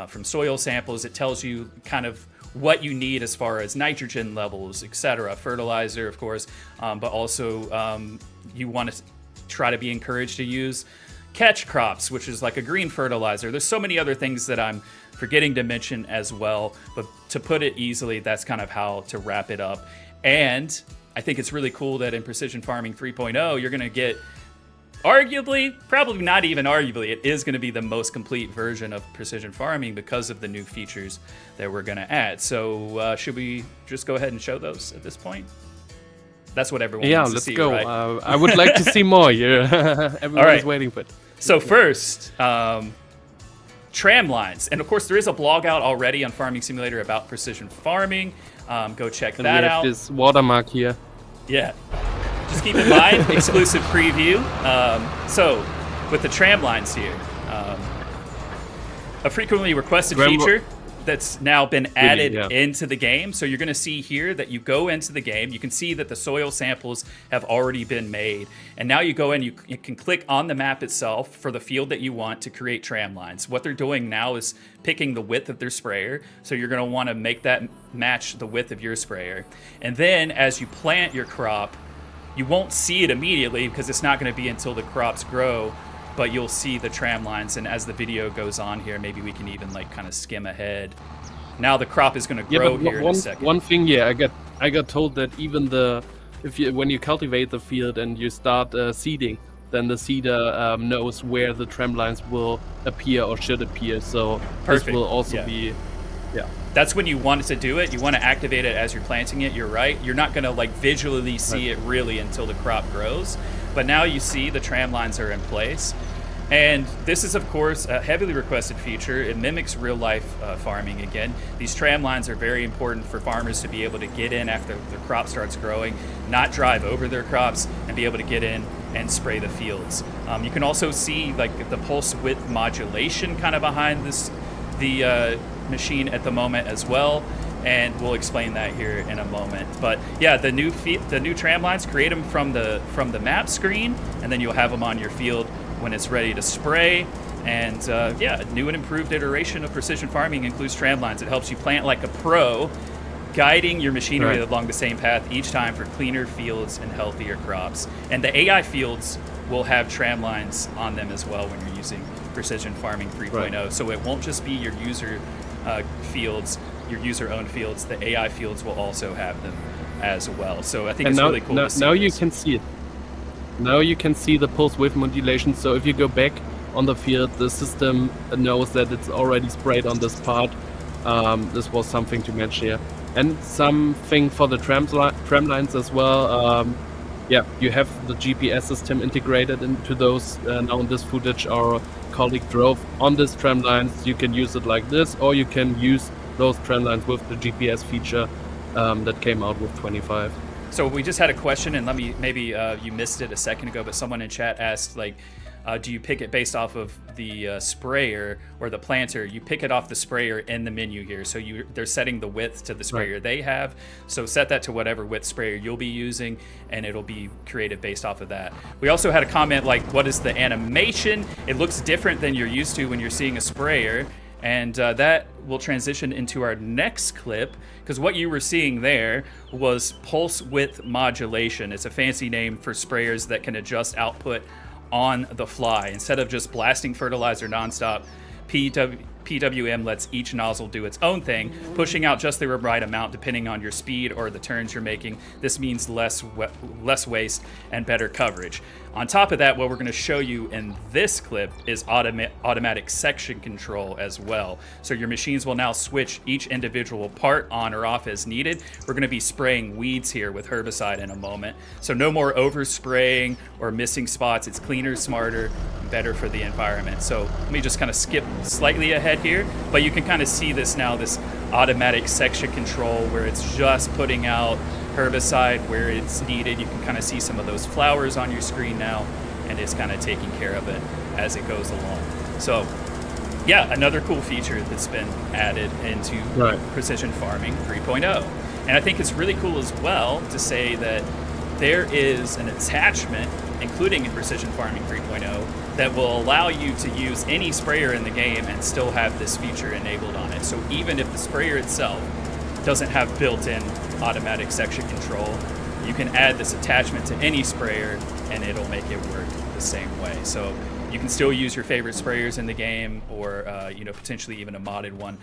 From soil samples, it tells you kind of what you need as far as nitrogen levels, etc., fertilizer, of course, but also you want to try to be encouraged to use catch crops, which is like a green fertilizer. There's so many other things that I'm forgetting to mention as well, but to put it easily, that's kind of how to wrap it up. And I think it's really cool that in Precision Farming 3.0, you're going to get, probably not even arguably, it is going to be the most complete version of precision farming because of the new features that we're going to add. So should we just go ahead and show those at this point? That's what everyone wants to see, let's go. right? I would like to see more. Everyone is waiting for it. So first, tram lines. And of course, there is a blog out already on Farming Simulator about precision farming. Go check And that we have out. this watermark here. Yeah. Just keep in mind, exclusive preview. So, with the tram lines here, a frequently requested feature that's now been added into the game. So you're going to see here that you go into the game, you can see that the soil samples have already been made. And now you go in, you can click on the map itself for the field that you want to create tram lines. What they're doing now is picking the width of their sprayer. So you're going to want to make that match the width of your sprayer. And then as you plant your crop, you won't see it immediately because it's not going to be until the crops grow, but you'll see the tram lines. And as the video goes on here, maybe we can even like kind of skim ahead. Now the crop is going to grow here in a second. One thing, I got told that even when you cultivate the field and you start seeding, then the seeder knows where the tram lines will appear or should appear. So Perfect. This will also be. Yeah. That's when you want it to do it. You want to activate it as you're planting it. You're right. You're not going to like visually see it really until the crop grows. But now you see the tram lines are in place. And this is, of course, a heavily requested feature. It mimics real-life farming again. These tram lines are very important for farmers to be able to get in after the crop starts growing, not drive over their crops, and be able to get in and spray the fields. You can also see like the pulse width modulation kind of behind the machine at the moment as well, and we'll explain that here in a moment. But yeah, the new tram lines, create them from the map screen, and then you'll have them on your field. when it's ready to spray. And yeah, a new and improved iteration of precision farming includes tramlines. It helps you plant like a pro, guiding your machinery along the same path each time for cleaner fields and healthier crops. And the AI fields will have tramlines on them as well when you're using Precision Farming 3.0. So it won't just be your user fields, your user-owned fields. The AI fields will also have them as well. So I think it's really cool to see. Now you can see it. Now you can see the pulse width modulation. So if you go back on the field, the system knows that it's already sprayed on this part. This was something to mention here. And something for the tram lines as well. Yeah, you have the GPS system integrated into those. Now in this footage, our colleague drove on this tram lines. You can use it like this, or you can use those tram lines with the GPS feature that came out with 25. So we just had a question, and maybe you missed it a second ago, but someone in chat asked, like, do you pick it based off of the sprayer or the planter? You pick it off the sprayer in the menu here. So they're setting the width to the sprayer they have. So set that to whatever width sprayer you'll be using, and it'll be created based off of that. We also had a comment like, what is the animation? It looks different than you're used to when you're seeing a sprayer. And that will transition into our next clip, because what you were seeing there was pulse width modulation. It's a fancy name for sprayers that can adjust output on the fly. Instead of just blasting fertilizer nonstop, PWM lets each nozzle do its own thing, pushing out just the right amount depending on your speed or the turns you're making. This means less waste and better coverage. On top of that, what we're going to show you in this clip is automatic section control as well. So your machines will now switch each individual part on or off as needed. We're going to be spraying weeds here with herbicide in a moment. So no more overspraying or missing spots. It's cleaner, smarter, better for the environment. So let me just kind of skip slightly ahead here, but you can kind of see this now, this automatic section control where it's just putting out herbicide where it's needed. You can kind of see some of those flowers on your screen now, and it's kind of taking care of it as it goes along. So yeah, another cool feature that's been added into Precision Farming 3.0. And I think it's really cool as well to say that there is an attachment, including in Precision Farming 3.0, that will allow you to use any sprayer in the game and still have this feature enabled on it. So even if the sprayer itself doesn't have built-in automatic section control, you can add this attachment to any sprayer and it'll make it work the same way. So you can still use your favorite sprayers in the game, or potentially even a modded one.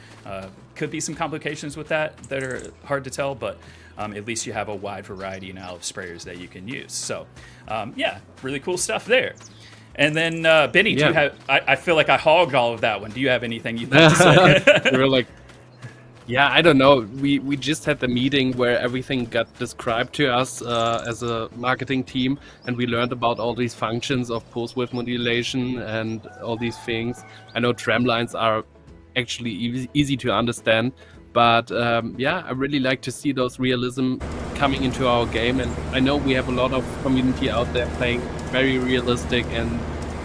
Could be some complications with that are hard to tell, but at least you have a wide variety now of sprayers that you can use. So yeah, really cool stuff there. And then Benny, do you have? I feel like I hogged all of that one. Do you have anything you'd like to say? We were like, yeah, I don't know. We just had the meeting where everything got described to us as a marketing team, and we learned about all these functions of pulse width modulation and all these things. I know tram lines are actually easy to understand, but yeah, I really like to see those realism coming into our game, and I know we have a lot of community out there playing very realistic, and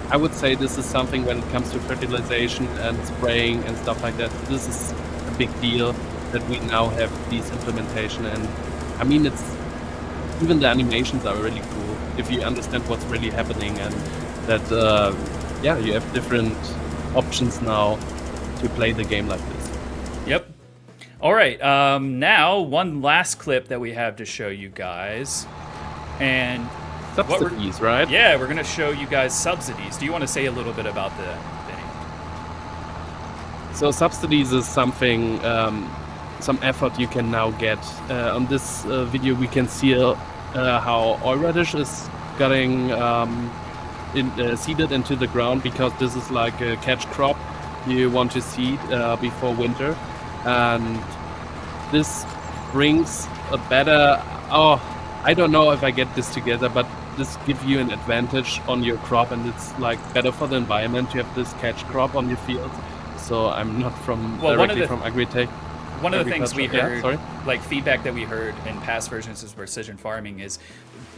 I would say this is something when it comes to fertilization and spraying and stuff like that. This is a big deal that we now have these implementation, and I mean, it's even the animations are really cool if you understand what's really happening, and that yeah, you have different options now to play the game like this. Yep. All right, now one last clip that we have to show you guys, and subsidies, right? Yeah, we're going to show you guys subsidies. Do you want to say a little bit about that, Benny? So subsidies is something, some effort you can now get. On this video, we can see how oil radish is getting seeded into the ground, because this is like a catch crop you want to seed before winter. And this brings a better, I don't know if I get this together, but this gives you an advantage on your crop, and it's like better for the environment to have this catch crop on your field. So I'm not directly from Agritech. One of the things we heard, like feedback that we heard in past versions of Precision Farming, is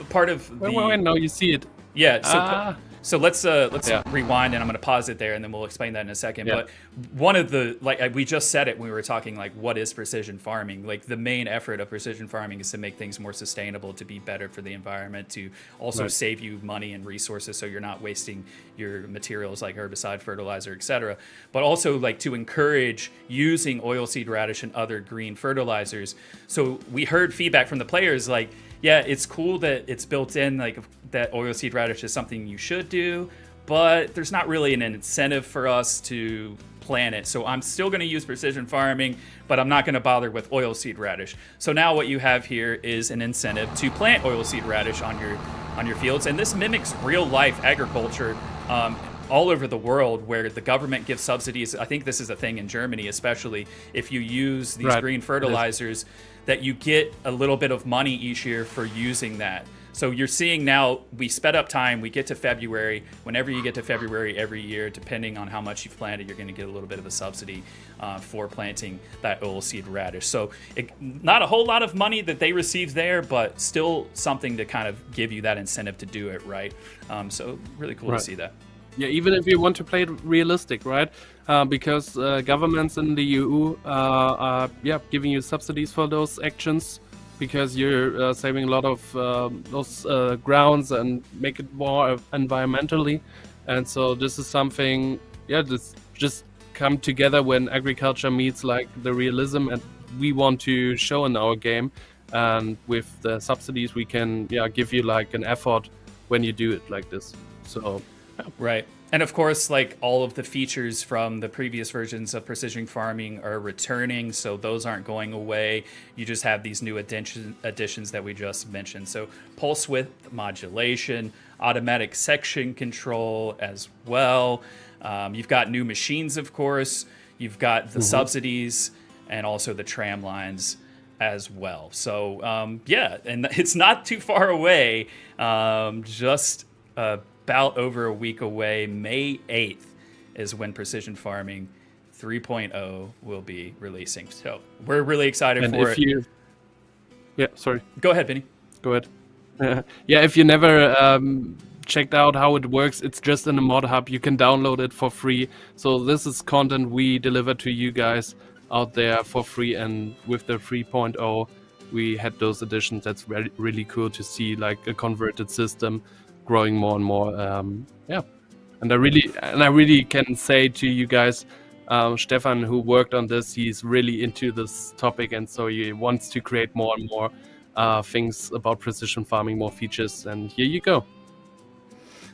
part of the... Wait, no, you see it. Yeah, so So let's Yeah. rewind, and I'm going to pause it there, and then we'll explain that in a second. Yeah. But one of the, like we just said it when we were talking, like, what is precision farming? Like, the main effort of precision farming is to make things more sustainable, to be better for the environment, to also Right. save you money and resources, so you're not wasting your materials like herbicide, fertilizer, etc. But also, like, to encourage using oilseed radish and other green fertilizers. So we heard feedback from the players, like, yeah, it's cool that it's built in, like, that oilseed radish is something you should do, but there's not really an incentive for us to plant it. So I'm still going to use precision farming, but I'm not going to bother with oilseed radish. So now what you have here is an incentive to plant oilseed radish on your fields, and this mimics real life agriculture. All over the world, where the government gives subsidies. I think this is a thing in Germany, especially if you use these Right. green fertilizers, that you get a little bit of money each year for using that. So you're seeing now, we sped up time, we get to February. Whenever you get to February every year, depending on how much you've planted, you're going to get a little bit of a subsidy for planting that oilseed radish. So not a whole lot of money that they receive there, but still something to kind of give you that incentive to do it right. So really cool Right. to see that. Yeah, even if you want to play it realistic, right? Because governments in the EU are giving you subsidies for those actions, because you're saving a lot of those grounds and make it more environmentally. And so this is something, this just come together when agriculture meets like the realism, and we want to show in our game. And with the subsidies, we can give you like an effort when you do it like this. So. Right. And of course, like, all of the features from the previous versions of precision farming are returning, so those aren't going away. You just have these new additions that we just mentioned. So pulse width modulation, automatic section control as well. You've got new machines, of course. You've got the subsidies and also the tram lines as well. So and it's not too far away. Just about over a week away. May 8th is when Precision Farming 3.0 will be releasing. So we're really excited for it. Sorry. Go ahead, Vinny. Go ahead. If you never checked out how it works, it's just in the mod hub. You can download it for free. So this is content we deliver to you guys out there for free, and with the 3.0 we had those additions. That's really cool to see, like a converted system growing more and more. And I really can say to you guys, Stefan, who worked on this, he's really into this topic, and so he wants to create more and more things about precision farming, more features, and here you go.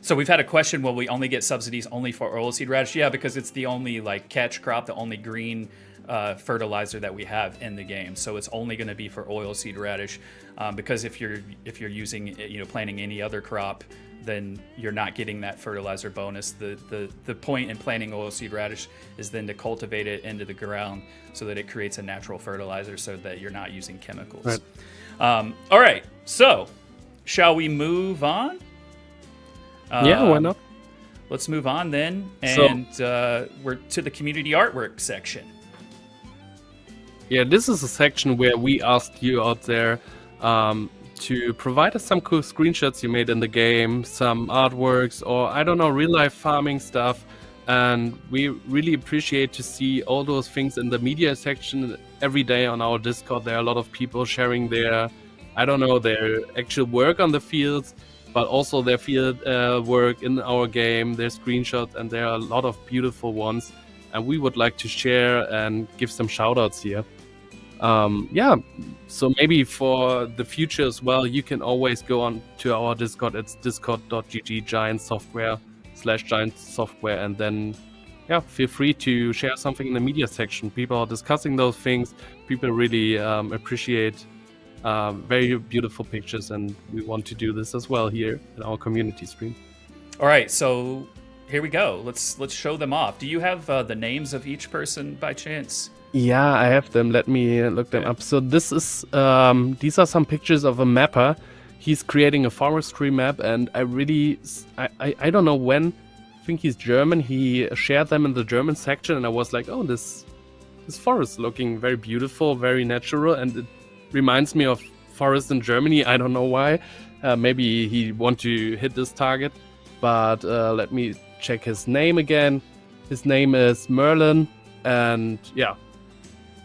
So we've had a question, will we only get subsidies only for oilseed radish? Yeah, because it's the only like catch crop, the only green fertilizer that we have in the game. So it's only going to be for oilseed radish, because if you're using, planting any other crop, then you're not getting that fertilizer bonus. The point in planting oilseed radish is then to cultivate it into the ground so that it creates a natural fertilizer, so that you're not using chemicals. Right. All right, so shall we move on? Why not? Let's move on then, and we're to the community artwork section. Yeah, this is a section where we asked you out there to provide us some cool screenshots you made in the game, some artworks, or I don't know, real life farming stuff. And we really appreciate to see all those things in the media section every day on our Discord. There are a lot of people sharing their actual work on the fields, but also their field work in our game, their screenshots, and there are a lot of beautiful ones. And we would like to share and give some shout outs here. So maybe for the future as well, you can always go on to our Discord. It's discord.gg giant software, and then feel free to share something in the media section. People are discussing those things. People really appreciate very beautiful pictures, and we want to do this as well here in our community stream. All right, so here we go. Let's show them off. Do you have the names of each person by chance? Yeah, I have them. Let me look them up. So this is these are some pictures of a mapper. He's creating a forestry map, and I don't know when. I think he's German. He shared them in the German section, and I was like, oh, this forest looking very beautiful, very natural, and it reminds me of forest in Germany. I don't know why. Maybe he want to hit this target. but let me check his name again. His name is Merlin, and yeah,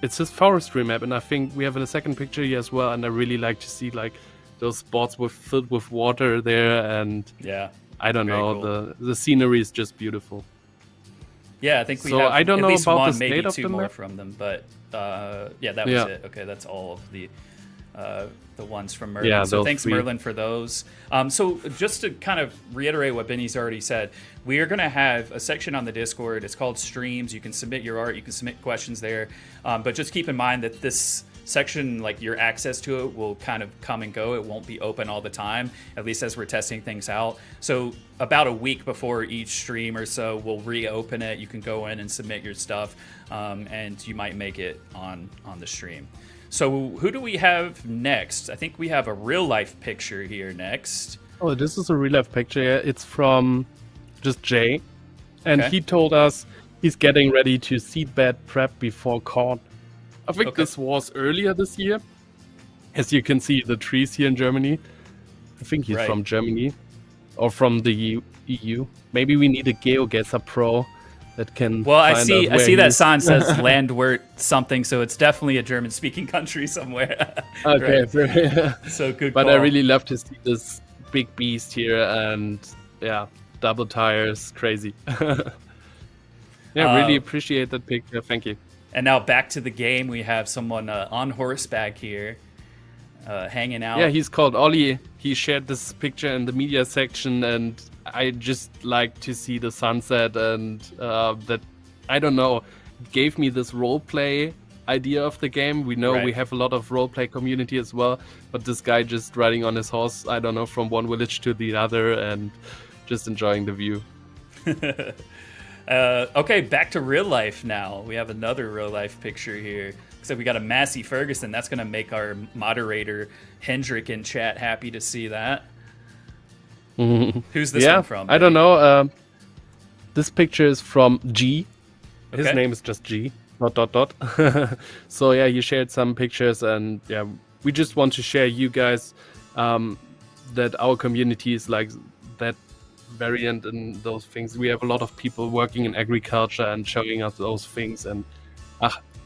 it's his forestry map, and I think we have a second picture here as well, and I really like to see like those spots filled with water there, and Yeah. I don't Very know, cool. the scenery is just beautiful. Yeah, I think we So have I don't at know least about one, the maybe state of two the more map. from them, but yeah, that was Yeah. it. Okay, that's all of the ones from Merlin. Yeah, So those thanks, three. Merlin, for those. So just to kind of reiterate what Benny's already said, we are going to have a section on the Discord. It's called Streams. You can submit your art. You can submit questions there. But just keep in mind that this section, like your access to it, will kind of come and go. It won't be open all the time, at least as we're testing things out. So about a week before each stream or so, we'll reopen it. You can go in and submit your stuff, and you might make it on the stream. So who do we have next? I think we have a real life picture here next. Oh, this is a real life picture. Yeah. It's from just Jay, and Okay. he told us he's getting ready to seedbed prep before corn. I think Okay. this was earlier this year. As you can see, the trees here in Germany. I think he's Right. from Germany or from the EU. Maybe we need a GeoGuessr Pro that can. Well, I find see out I where see that he's- sign says Landwirt something, so it's definitely a German speaking country somewhere. Okay, Right. So good but call. I really love to see this big beast here, and yeah, double tires, crazy. Yeah, really appreciate that picture. Thank you. And now back to the game. We have someone on horseback here, hanging out. Yeah, he's called Ollie. He shared this picture in the media section, and I just like to see the sunset, and that, I don't know, gave me this roleplay idea of the game. We know Right. we have a lot of roleplay community as well, but this guy just riding on his horse, I don't know, from one village to the other, and just enjoying the view. Okay, back to real life now. We have another real life picture here. So we got a Massey Ferguson. That's going to make our moderator Hendrik in chat happy to see that. Who's this Yeah, one from? I don't know. This picture is from G. His Okay. name is just G. ... So yeah, he shared some pictures, and yeah, we just want to share you guys that our community is like that variant in those things. We have a lot of people working in agriculture and showing us those things, and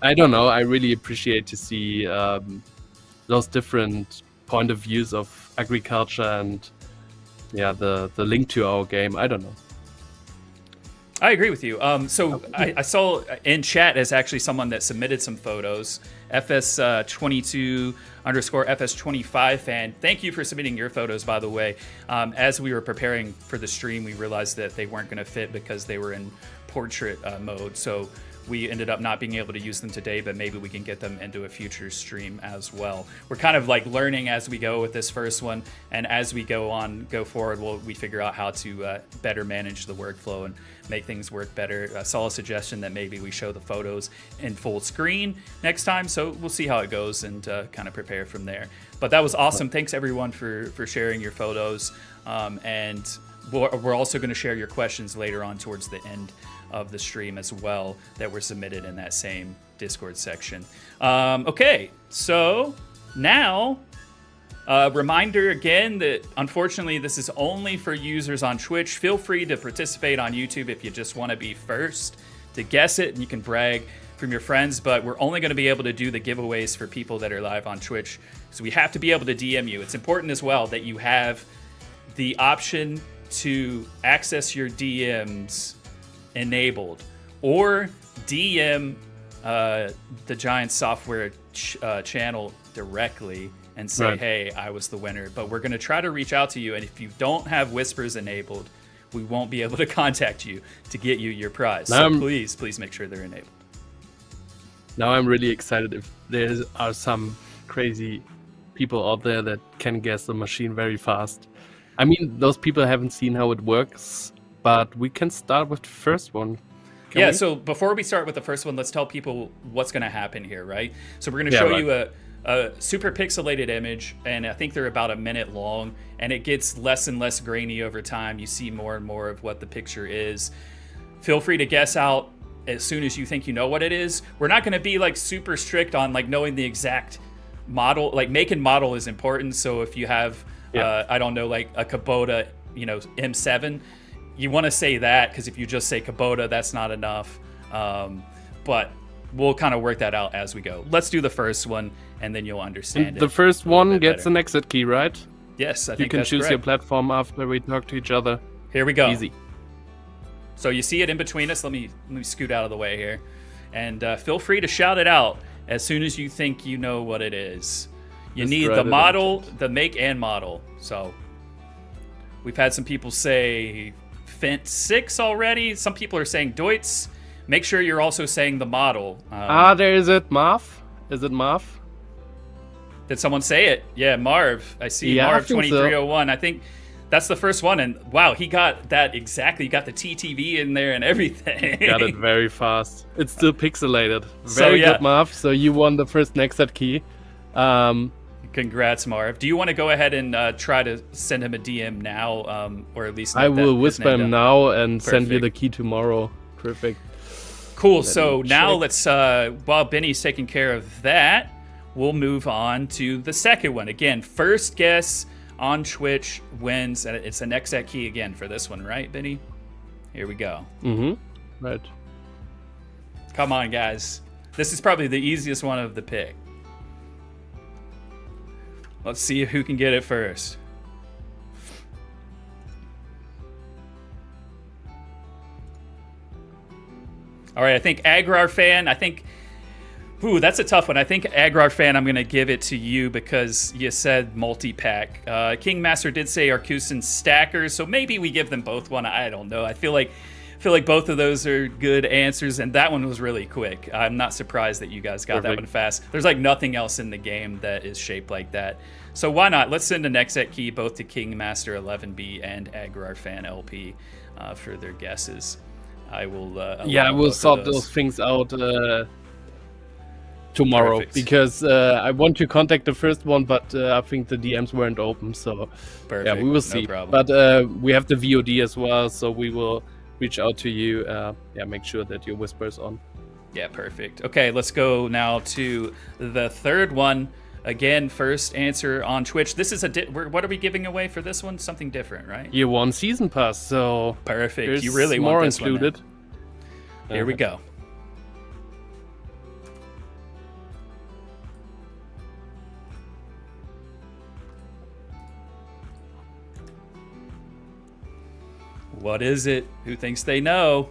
I don't know, I really appreciate to see those different point of views of agriculture, and yeah, the link to our game. I don't know. I agree with you. So I saw in chat as actually someone that submitted some photos. FS22 _ FS25 fan. Thank you for submitting your photos, by the way. As we were preparing for the stream, we realized that they weren't going to fit because they were in portrait mode. So we ended up not being able to use them today, but maybe we can get them into a future stream as well. We're kind of like learning as we go with this first one, and as we go forward, we figure out how to better manage the workflow and make things work better. I saw a suggestion that maybe we show the photos in full screen next time, so we'll see how it goes and kind of prepare from there. But that was awesome. Thanks everyone for sharing your photos, and we're also going to share your questions later on towards the end of the stream as well that were submitted in that same Discord section. Okay, so now reminder again that unfortunately this is only for users on Twitch. Feel free to participate on YouTube if you just want to be first to guess it, and you can brag from your friends, but we're only going to be able to do the giveaways for people that are live on Twitch, so we have to be able to DM you. It's important as well that you have the option to access your DMs enabled, or DM the Giant Software channel directly and say, Right. hey, I was the winner. But we're going to try to reach out to you, and if you don't have whispers enabled, we won't be able to contact you to get you your prize. So please make sure they're enabled. Now I'm really excited if there are some crazy people out there that can guess the machine very fast. I mean, those people haven't seen how it works, but we can start with the first one. Can we? So before we start with the first one, let's tell people what's going to happen here, right? So we're going to Yeah, show right. you a super pixelated image, and I think they're about a minute long, and it gets less and less grainy over time. You see more and more of what the picture is. Feel free to guess out as soon as you think you know what it is. We're not going to be like super strict on like knowing the exact model. Like make and model is important. So if you have, I don't know, like a Kubota M7, you want to say that, because if you just say Kubota, that's not enough. But we'll kind of work that out as we go. Let's do the first one, and then you'll understand it. The first one gets an exit key, right? Yes, I You think can that's choose your correct. platform after we talk to each other. Here we go. Easy. So you see it in between us. Let me scoot out of the way here. And feel free to shout it out as soon as you think you know what it is. You Just need write the it in model, chat. the make and model. So we've had some people say Fent 6 already. Some people are saying Deutz. Make sure you're also saying the model. There is it, Marv. Is it Marv? Did someone say it? Yeah, Marv. I see Yeah, I Marv think so. 2301. I think that's the first one. And wow, he got that exactly. He got the TTV in there and everything. Got it very fast. It's still pixelated. So, Very yeah. good, Marv. So you won the first Nexat key. Congrats, Marv. Do you want to go ahead and try to send him a DM now, or at least? I note that will his whisper name him down? now and send you Perfect. the key tomorrow. Perfect. Cool. So me now check. let's, while Benny's taking care of that, we'll move on to the second one. Again, first guess on Twitch wins. And it's an Nexat key again for this one, right, Benny? Here we go. Mm-hmm. Right. Come on, guys. This is probably the easiest one of the pick. Let's see who can get it first. All right, I think Agrar Fan, ooh, that's a tough one. I think Agrar Fan, I'm going to give it to you because you said multi-pack. King Master did say Arcusin Stackers, so maybe we give them both one. I don't know. I feel like both of those are good answers, and that one was really quick. I'm not surprised that you guys got that Perfect. one fast. There's like nothing else in the game that is shaped like that. So why not? Let's send a Nexat key both to King Master 11B and Agrar Fan LP for their guesses. I will. I allow will both of sort those things out tomorrow Perfect. because I want to contact the first one, but I think the DMs weren't open. So Perfect. yeah, we will see. No problem. But we have the VOD as well, so we will reach out to you. Make sure that your whisper's on. Yeah, perfect. Okay, let's go now to the third one. Again, first answer on Twitch. This is what are we giving away for this one? Something different, right? Year 1 season pass, so Perfect. there's You really more want this included. one. Then. Here we go. What is it? Who thinks they know?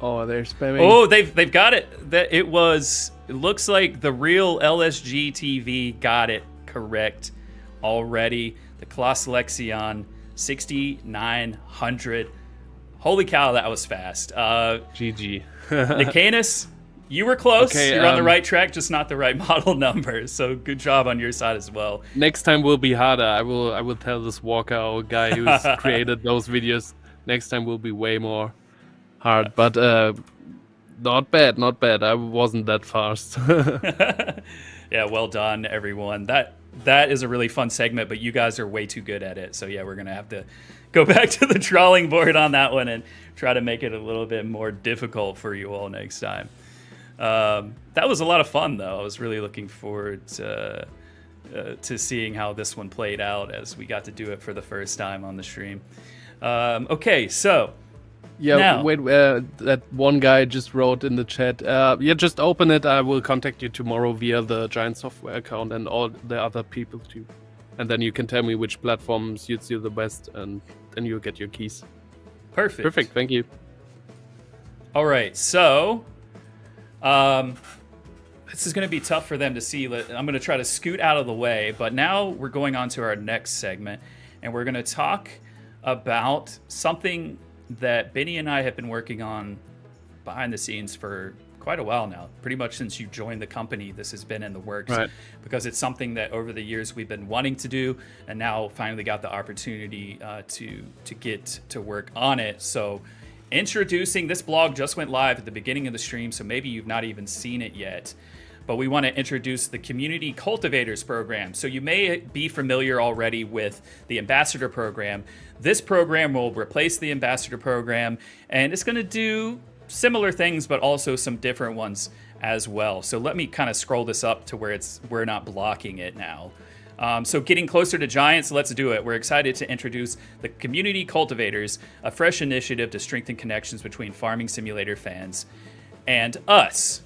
Oh, they're spamming. Oh, they've got it. It looks like the real LSG TV got it correct already. The Colossus Lexion 6900. Holy cow, that was fast. GG. Nicanus, you were close. Okay, You're on the right track, just not the right model number. So good job on your side as well. Next time will be harder. I will tell this Walker, our guy who's created those videos. Next time will be way more hard. But not bad, not bad. I wasn't that fast. Yeah, well done, everyone. That is a really fun segment, but you guys are way too good at it. So yeah, we're gonna have to go back to the drawing board on that one and try to make it a little bit more difficult for you all next time. That was a lot of fun, though. I was really looking forward to seeing how this one played out as we got to do it for the first time on the stream. Okay, so Yeah, now. wait, that one guy just wrote in the chat. Just open it. I will contact you tomorrow via the Giant Software account and all the other people too. And then you can tell me which platform suits you the best, and then you'll get your keys. Perfect, thank you. All right, so this is going to be tough for them to see. I'm going to try to scoot out of the way, but now we're going on to our next segment, and we're going to talk about something that Benny and I have been working on behind the scenes for quite a while now. Pretty much since you joined the company, this has been in the works, Right. because it's something that over the years we've been wanting to do, and now finally got the opportunity to get to work on it. So introducing, this blog just went live at the beginning of the stream, so maybe you've not even seen it yet, but we want to introduce the Community Cultivators program. So you may be familiar already with the Ambassador program. This program will replace the Ambassador program, and it's going to do similar things, but also some different ones as well. So let me kind of scroll this up to where we're not blocking it now. So getting closer to Giants, let's do it. We're excited to introduce the Community Cultivators, a fresh initiative to strengthen connections between Farming Simulator fans and us.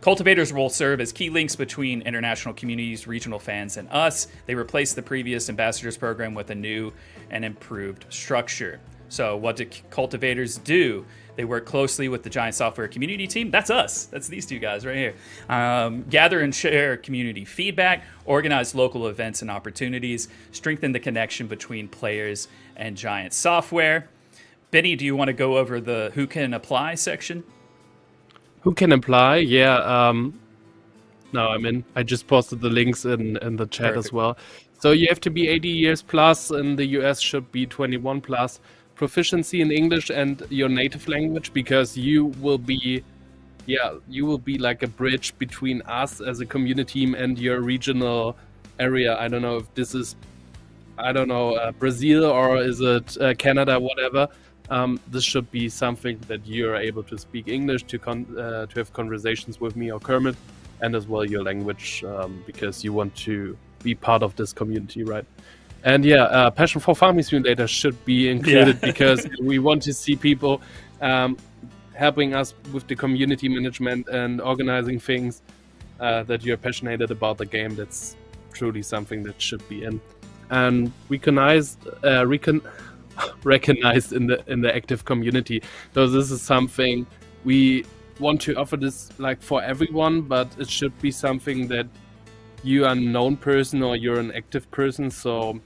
Cultivators will serve as key links between international communities, regional fans, and us. They replace the previous Ambassadors program with a new and improved structure. So what do cultivators do? They work closely with the Giant Software community team. That's us. That's these two guys right here. Gather and share community feedback, organize local events and opportunities, strengthen the connection between players and Giant Software. Benny, do you want to go over the who can apply section? Who can apply? Yeah. No, I just posted the links in the chat Perfect. as well. So you have to be 80 years plus. In the US should be 21 plus. Proficiency in English and your native language, because you will be like a bridge between us as a community team and your regional area. I don't know if this is, Brazil, or is it Canada, whatever. This should be something that you're able to speak English, to have conversations with me or Kermit, and as well your language, because you want to be part of this community, right? And Passion for Farming Simulator should be included because we want to see people helping us with the community management and organizing things that you're passionate about the game. That's truly something that should be in. And recognized in the active community. So this is something we want to offer this like for everyone, but it should be something that you are a known person or you're an active person. So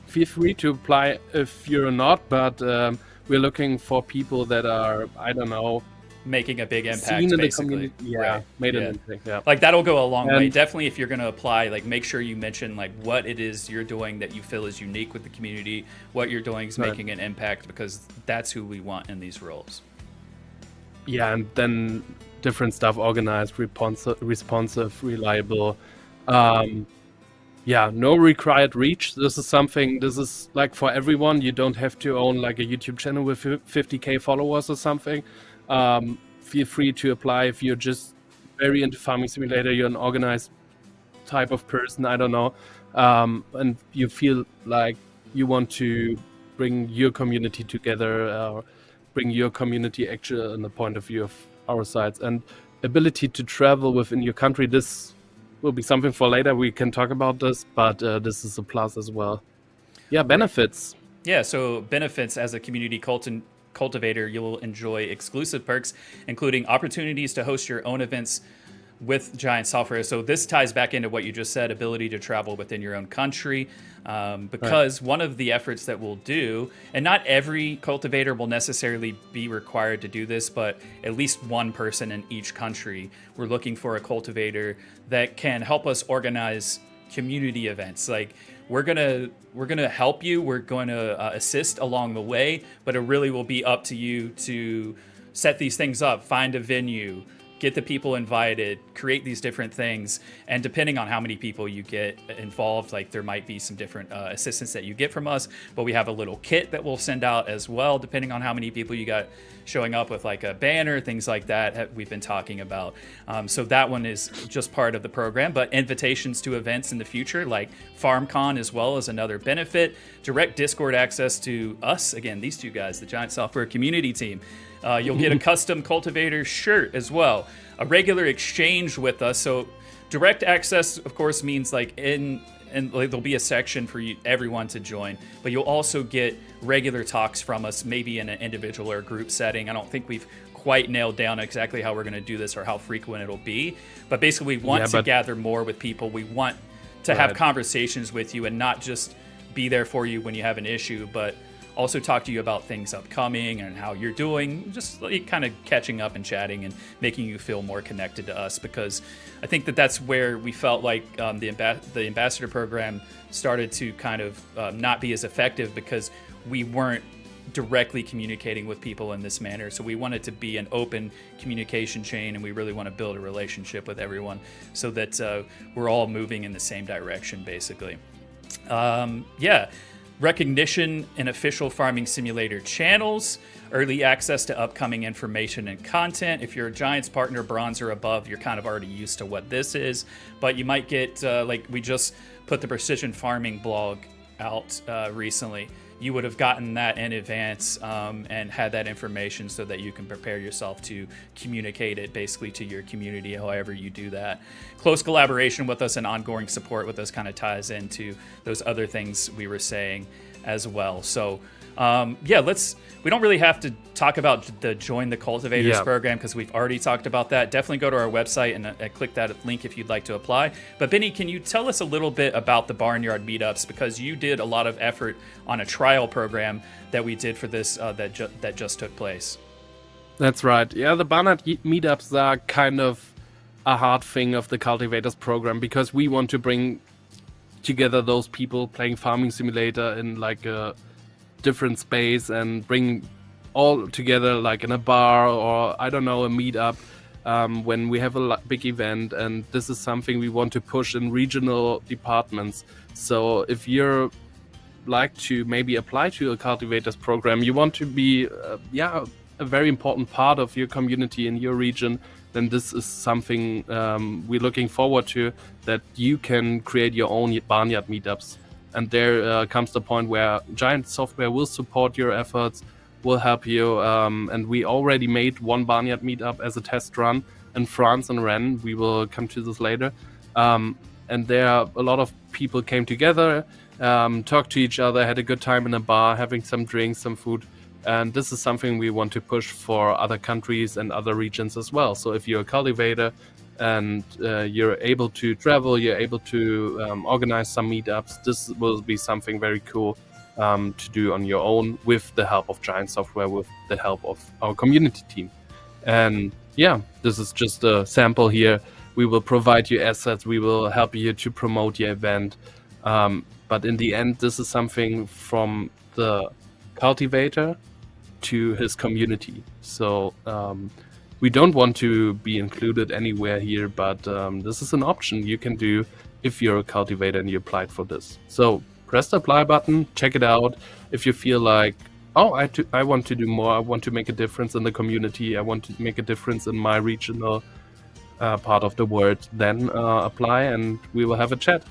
feel free to apply if you're not, but we're looking for people that are, Making a big impact, seen in the basically. community. Right. Made an impact. Yeah. Like that'll go a long way. And- Definitely, if you're going to apply, like make sure you mention like what it is you're doing that you feel is unique with the community. What you're doing is Right. making an impact, because that's who we want in these roles. Yeah, and then different stuff: organized, responsive, reliable. No required reach. This is like for everyone. You don't have to own like a YouTube channel with 50k followers or something. Feel free to apply if you're just very into Farming Simulator, you're an organized type of person, I don't know, and you feel like you want to bring your community together, bring your community actually in the point of view of our sides, and ability to travel within your country. This will be something for later. We can talk about this, but this is a plus as well. Yeah, benefits. Yeah, so benefits: as a community cultivator, you'll enjoy exclusive perks, including opportunities to host your own events with Giant Software. So this ties back into what you just said: ability to travel within your own country. Because one of the efforts that we'll do, and not every cultivator will necessarily be required to do this, but at least one person in each country, we're looking for a cultivator that can help us organize community events. Like we're gonna help you, we're going to assist along the way, but it really will be up to you to set these things up, find a venue, get the people invited, create these different things. And depending on how many people you get involved, like there might be some different assistance that you get from us, but we have a little kit that we'll send out as well, depending on how many people you got showing up, with like a banner, things like that we've been talking about. So that one is just part of the program, but invitations to events in the future, like FarmCon as well, as another benefit. Direct Discord access to us, again, these two guys, the Giant Software community team. You'll get a custom cultivator shirt as well. A regular exchange with us. So direct access, of course, means like and like, there'll be a section for everyone to join, but you'll also get regular talks from us, maybe in an individual or group setting. I don't think we've quite nailed down exactly how we're going to do this or how frequent it'll be, but basically we want to gather more with people. We want to have conversations with you and not just be there for you when you have an issue, but also talk to you about things upcoming and how you're doing, just like kind of catching up and chatting and making you feel more connected to us, because I think that's where we felt like the ambassador program started to kind of not be as effective, because we weren't directly communicating with people in this manner. So we wanted to be an open communication chain, and we really want to build a relationship with everyone so that we're all moving in the same direction, basically. recognition in official Farming Simulator channels, early access to upcoming information and content. If you're a Giants partner, bronze or above, you're kind of already used to what this is. But you might get, like we just put the Precision Farming blog out recently. You would have gotten that in advance and had that information so that you can prepare yourself to communicate it basically to your community, however you do that. Close collaboration with us and ongoing support with us kind of ties into those other things we were saying as well. So we don't really have to talk about the Join the Cultivators program because we've already talked about that. Definitely go to our website and click that link if you'd like to apply. But Benny, can you tell us a little bit about the Barnyard Meetups, because you did a lot of effort on a trial program that we did for this that just took place. That's right. Yeah, the Barnyard Meetups are kind of a hard thing of the Cultivators program because we want to bring together those people playing Farming Simulator in like a different space and bring all together like in a bar or I don't know, a meetup when we have a big event. And this is something we want to push in regional departments. So if you're like to maybe apply to a Cultivators program, you want to be a very important part of your community in your region, then this is something we're looking forward to, that you can create your own Barnyard Meetups. And there comes the point where Giant Software will support your efforts, will help you. And we already made one Barnyard Meetup as a test run in France and Rennes. We will come to this later. And there a lot of people came together, talked to each other, had a good time in a bar, having some drinks, some food. And this is something we want to push for other countries and other regions as well. So if you're a cultivator and you're able to travel, you're able to organize some meetups, this will be something very cool to do on your own with the help of Giant Software, with the help of our community team. And yeah, this is just a sample here. We will provide you assets, we will help you to promote your event. But in the end, this is something from the cultivator to his community. So we don't want to be included anywhere here, but this is an option you can do if you're a cultivator and you applied for this. So press the apply button, check it out. If you feel like, oh, I want to do more, I want to make a difference in the community, I want to make a difference in my regional part of the world, then apply and we will have a chat.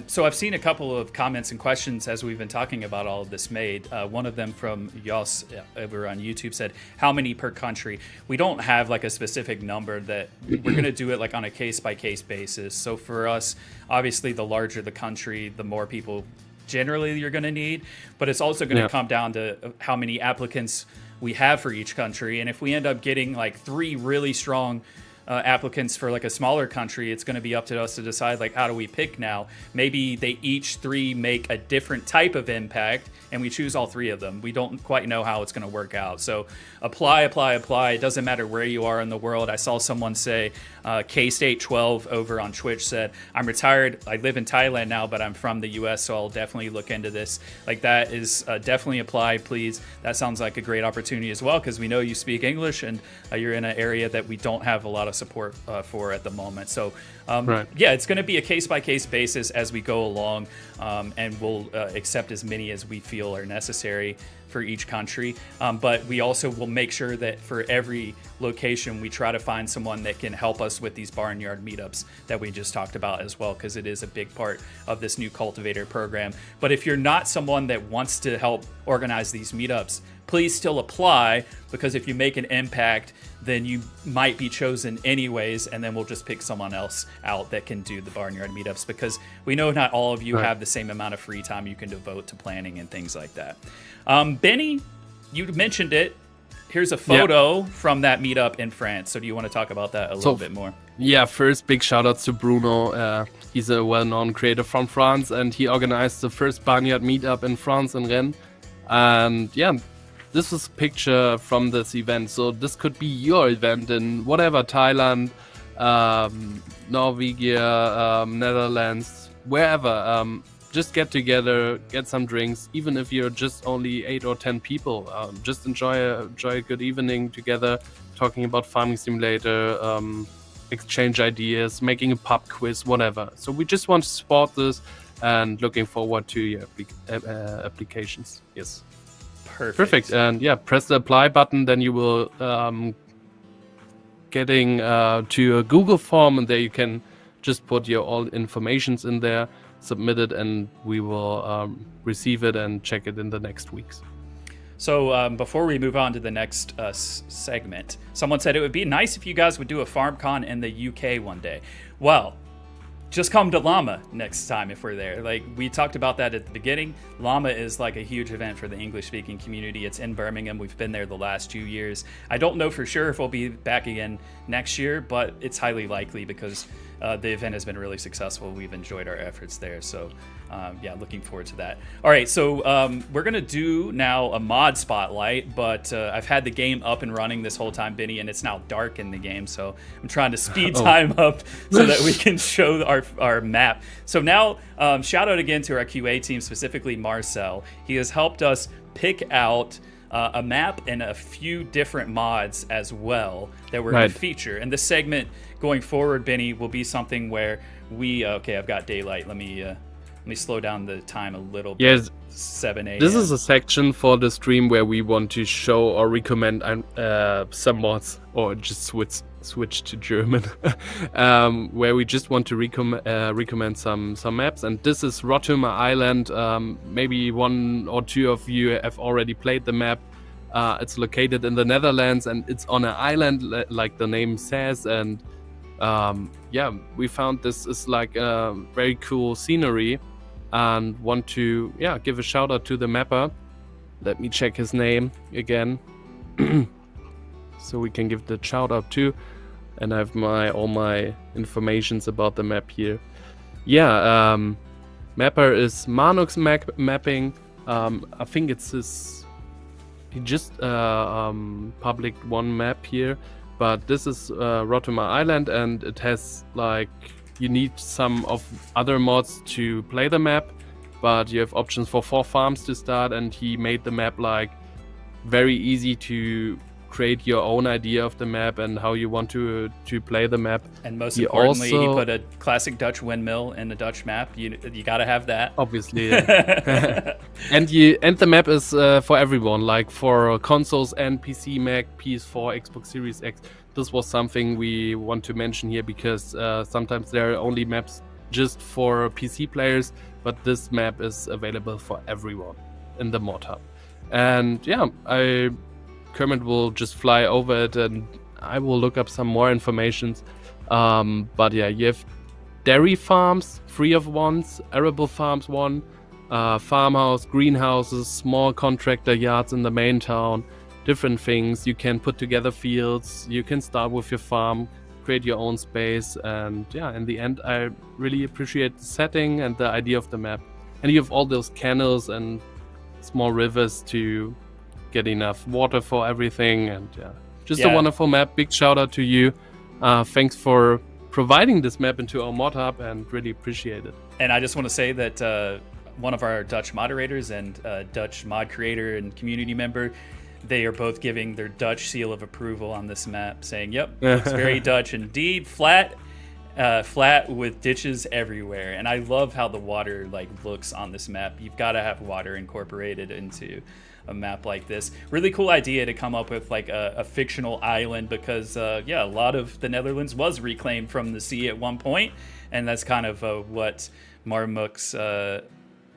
So I've seen a couple of comments and questions as we've been talking about all of this made. One of them from Jos over on YouTube said, how many per country? We don't have like a specific number, that we're going to do it like on a case-by-case basis. So for us, obviously the larger the country, the more people generally you're going to need. But it's also going to come down to how many applicants we have for each country. And if we end up getting like 3 really strong applicants for like a smaller country, it's going to be up to us to decide like how do we pick now. Maybe they each 3 make a different type of impact and we choose all 3 of them. We don't quite know how it's going to work out. So apply. It doesn't matter where you are in the world. I saw someone say, K-State 12 over on Twitch said, I'm retired, I live in Thailand now, but I'm from the US, so I'll definitely look into this. Like that is definitely apply, please. That sounds like a great opportunity as well, because we know you speak English and you're in an area that we don't have a lot of support for at the moment. So yeah, it's going to be a case-by-case basis as we go along, and we'll accept as many as we feel are necessary for each country. But we also will make sure that for every location, we try to find someone that can help us with these barnyard meetups that we just talked about as well, because it is a big part of this new cultivator program. But if you're not someone that wants to help organize these meetups, please still apply, because if you make an impact, then you might be chosen anyways, and then we'll just pick someone else out that can do the barnyard meetups, because we know not all of you have the same amount of free time you can devote to planning and things like that. Benny, you mentioned it. Here's a photo from that meetup in France. So do you want to talk about that a little bit more? Yeah, first big shout out to Bruno. He's a well-known creator from France, and he organized the first barnyard meetup in France in Rennes. And yeah, this is a picture from this event. So this could be your event in whatever, Thailand, Norwegia, Netherlands, wherever. Just get together, get some drinks. Even if you're just only 8 or 10 people, just enjoy a good evening together, talking about Farming Simulator, exchange ideas, making a pub quiz, whatever. So we just want to support this, and looking forward to your applications. Yes. Perfect. And yeah, press the apply button, then you will getting to a Google form, and there you can just put your all informations in there, submit it, and we will receive it and check it in the next weeks. So before we move on to the next segment, someone said it would be nice if you guys would do a FarmCon in the UK one day. Well, just come to Llama next time if we're there. Like, we talked about that at the beginning. Llama is like a huge event for the English-speaking community. It's in Birmingham. We've been there the last 2 years. I don't know for sure if we'll be back again next year, but it's highly likely because the event has been really successful. We've enjoyed our efforts there. So yeah, looking forward to that. All right, so we're going to do now a mod spotlight, but I've had the game up and running this whole time, Benny, and it's now dark in the game. So I'm trying to speed time up so that we can show our map. So now, shout out again to our QA team, specifically Marcel. He has helped us pick out a map and a few different mods as well that we're going to feature. And this segment going forward, Benny, will be something where we okay, I've got daylight. Let me slow down the time a little bit. Yes, 7 a.m. This is a section for the stream where we want to show or recommend some mods, or just switch to German, where we just want to recommend some maps. And this is Rotuma Island. Maybe one or two of you have already played the map. It's located in the Netherlands, and it's on an island, like the name says. And yeah, we found this is like a very cool scenery, and want to give a shout out to the mapper. Let me check his name again, so we can give the shout out too. And I have all my informations about the map here. Yeah, mapper is Manux Mapping. I think it's his. He just public one map here, but this is Rotuma Island, and it has like, you need some of other mods to play the map, but you have options for 4 farms to start, and he made the map like very easy to create your own idea of the map and how you want to play the map. And most importantly, he put a classic Dutch windmill in the Dutch map. You gotta have that, obviously. Yeah. and the map is for everyone, like for consoles and PC, Mac, PS4, Xbox Series X. This was something we want to mention here, because sometimes there are only maps just for PC players, but this map is available for everyone in the mod hub. And yeah, Kermit will just fly over it, and I will look up some more information. But yeah, you have dairy farms, 3 of ones, arable farms 1, farmhouse, greenhouses, small contractor yards in the main town, different things. You can put together fields, you can start with your farm, create your own space, and yeah, in the end, I really appreciate the setting and the idea of the map. And you have all those canals and small rivers to get enough water for everything, and just a wonderful map. Big shout out to you. Thanks for providing this map into our mod hub, and really appreciate it. And I just want to say that one of our Dutch moderators and Dutch mod creator and community member, they are both giving their Dutch seal of approval on this map, saying, yep, looks very Dutch indeed. Flat with ditches everywhere. And I love how the water like looks on this map. You've got to have water incorporated into a map like this. Really cool idea to come up with like a fictional island, because a lot of the Netherlands was reclaimed from the sea at one point, and that's kind of what Marmux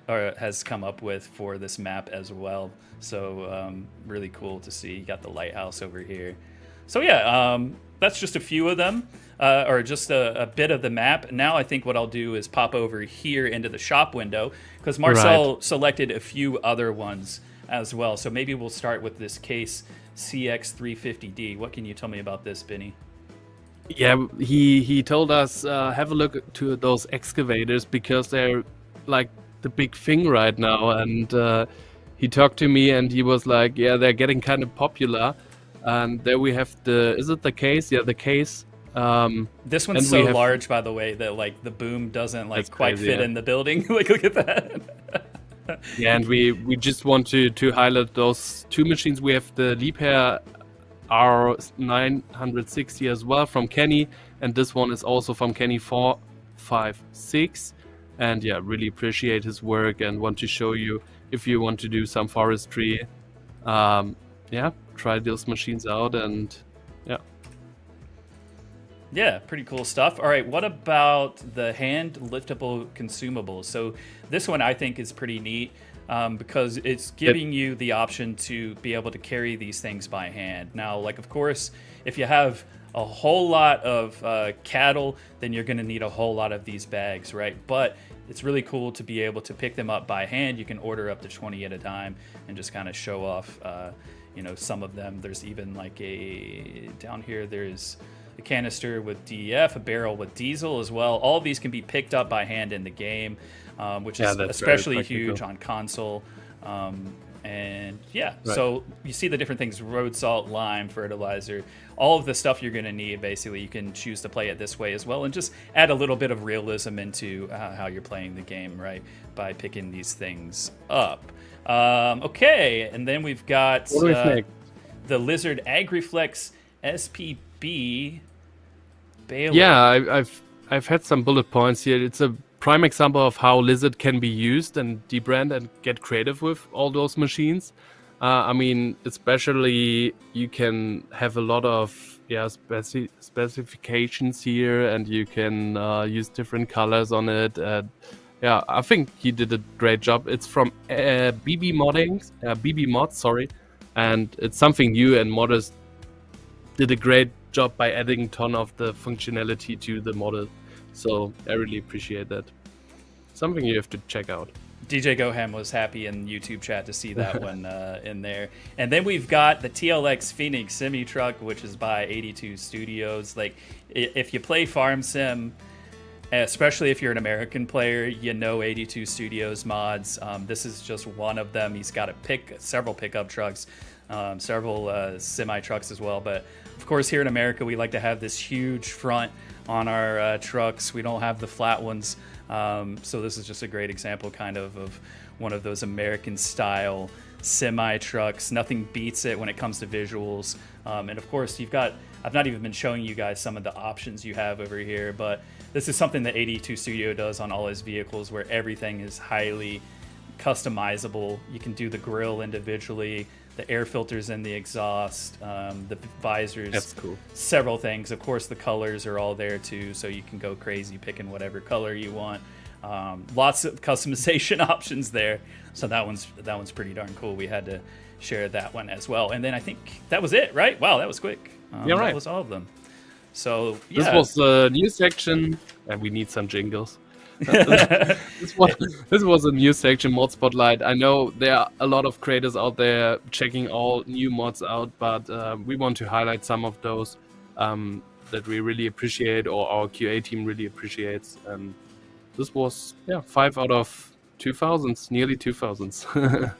has come up with for this map as well. So really cool to see. You got the lighthouse over here. So yeah, that's just a few of them, or just a bit of the map. Now I think what I'll do is pop over here into the shop window, because Marcel selected a few other ones as well. So maybe we'll start with this Case CX350D. What can you tell me about this, Benny? Yeah, he told us have a look to those excavators, because they're like the big thing right now. And he talked to me, and he was like, yeah, they're getting kind of popular. And there we have is it the Case? Yeah, the Case. This one's so large, by the way, that like the boom doesn't like quite fit in the building. Like, look at that. Yeah, and we just want to highlight those 2 machines. We have the Liebherr R960 as well from Kenny, and this one is also from Kenny 456. and yeah, really appreciate his work and want to show you if you want to do some forestry. Yeah, try those machines out, and yeah. Yeah, pretty cool stuff. All right, what about the hand liftable consumables? So this one I think is pretty neat because it's giving you the option to be able to carry these things by hand. Now, like, of course, if you have a whole lot of cattle, then you're going to need a whole lot of these bags, right? But it's really cool to be able to pick them up by hand. You can order up to 20 at a time and just kind of show off, some of them. There's even like down here, there's a canister with DEF, a barrel with diesel as well. All of these can be picked up by hand in the game, which is especially huge on console. So you see the different things: road salt, lime, fertilizer, all of the stuff you're going to need. Basically, you can choose to play it this way as well, and just add a little bit of realism into how you're playing the game, right, by picking these things up. Okay, and then we've got the Lizard AgriFlex SPB baler. Yeah, I've had some bullet points here. It's a prime example of how Lizard can be used and debrand and get creative with all those machines. I mean, especially you can have a lot of specifications here, and you can use different colors on it. Yeah, I think he did a great job. It's from BB Mods, sorry, and it's something new, and modders did a great job by adding a ton of the functionality to the model. So I really appreciate that. Something you have to check out. DJ Goham was happy in YouTube chat to see that one in there. And then we've got the TLX Phoenix Semi Truck, which is by 82 Studios. Like, if you play Farm Sim, especially if you're an American player, you know 82 Studios mods. This is just one of them. He's got several pickup trucks, several semi trucks as well. But of course, here in America, we like to have this huge front on our trucks. We don't have the flat ones. So this is just a great example kind of one of those American style semi trucks. Nothing beats it when it comes to visuals. And of course, I've not even been showing you guys some of the options you have over here, but this is something that 82 Studio does on all his vehicles, where everything is highly customizable. You can do the grill individually, the air filters and the exhaust, the visors. That's cool. Several things. Of course, the colors are all there too, so you can go crazy picking whatever color you want. Lots of customization options there. So that one's pretty darn cool. We had to share that one as well. And then I think that was it, right? Wow, that was quick. Yeah, right. That was all of them. So yeah. This was the new section, and we need some jingles. This was a new section, Mod Spotlight. I know there are a lot of creators out there checking all new mods out, but we want to highlight some of those that we really appreciate, or our QA team really appreciates. And this was 5 out of 2000s, nearly 2000s.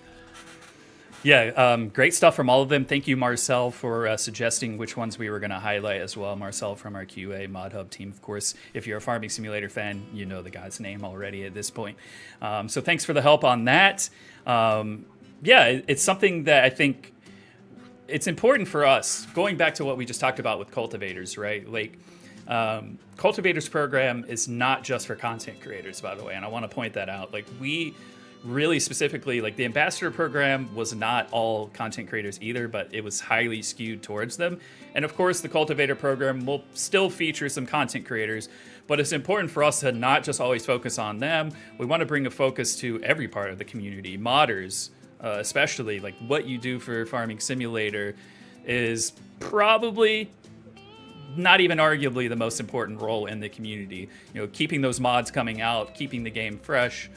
Yeah, great stuff from all of them. Thank you, Marcel, for suggesting which ones we were going to highlight as well. Marcel from our QA Mod Hub team, of course. If you're a Farming Simulator fan, you know the guy's name already at this point. So thanks for the help on that. It's something that I think it's important for us, going back to what we just talked about with cultivators, right? Like, cultivators program is not just for content creators, by the way, and I want to point that out. Like, we really specifically, like, the ambassador program was not all content creators either, but it was highly skewed towards them. And of course, the cultivator program will still feature some content creators, but it's important for us to not just always focus on them. We want to bring a focus to every part of the community. Modders, especially, like, what you do for Farming Simulator is probably, not even arguably, the most important role in the community. You know, keeping those mods coming out, keeping the game fresh,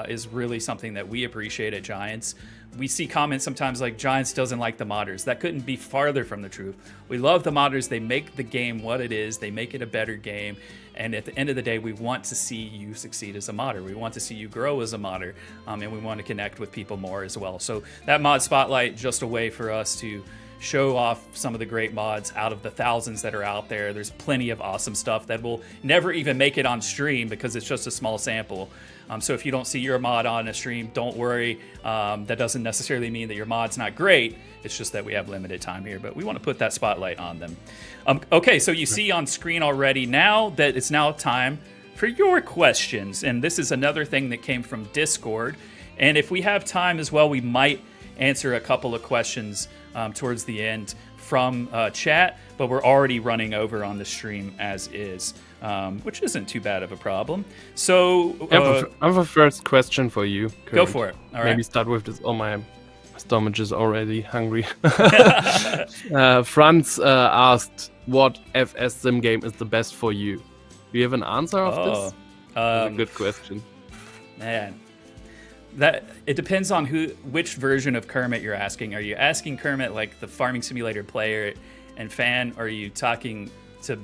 is really something that we appreciate at Giants. We see comments sometimes like, Giants doesn't like the modders. That couldn't be farther from the truth. We love the modders. They make the game what it is. They make it a better game. And at the end of the day, we want to see you succeed as a modder. We want to see you grow as a modder. And we want to connect with people more as well. So that Mod Spotlight, just a way for us to show off some of the great mods out of the thousands that are out there. There's plenty of awesome stuff that will never even make it on stream because it's just a small sample. So if you don't see your mod on a stream, don't worry. That doesn't necessarily mean that your mod's not great. It's just that we have limited time here, but we want to put that spotlight on them. Okay, so you see on screen already now that it's now time for your questions. And this is another thing that came from Discord. And if we have time as well, we might answer a couple of questions towards the end from chat, but we're already running over on the stream as is, which isn't too bad of a problem. So I have a first question for you, Kurt. go for it. All right. Maybe start with this. Oh, my stomach is already hungry. Franz asked, what FS sim game is the best for you? Do you have an answer of this? That's a good question. Man, that it depends on which version of Kermit you're asking. Are you asking Kermit like the Farming Simulator player and fan, or are you talking to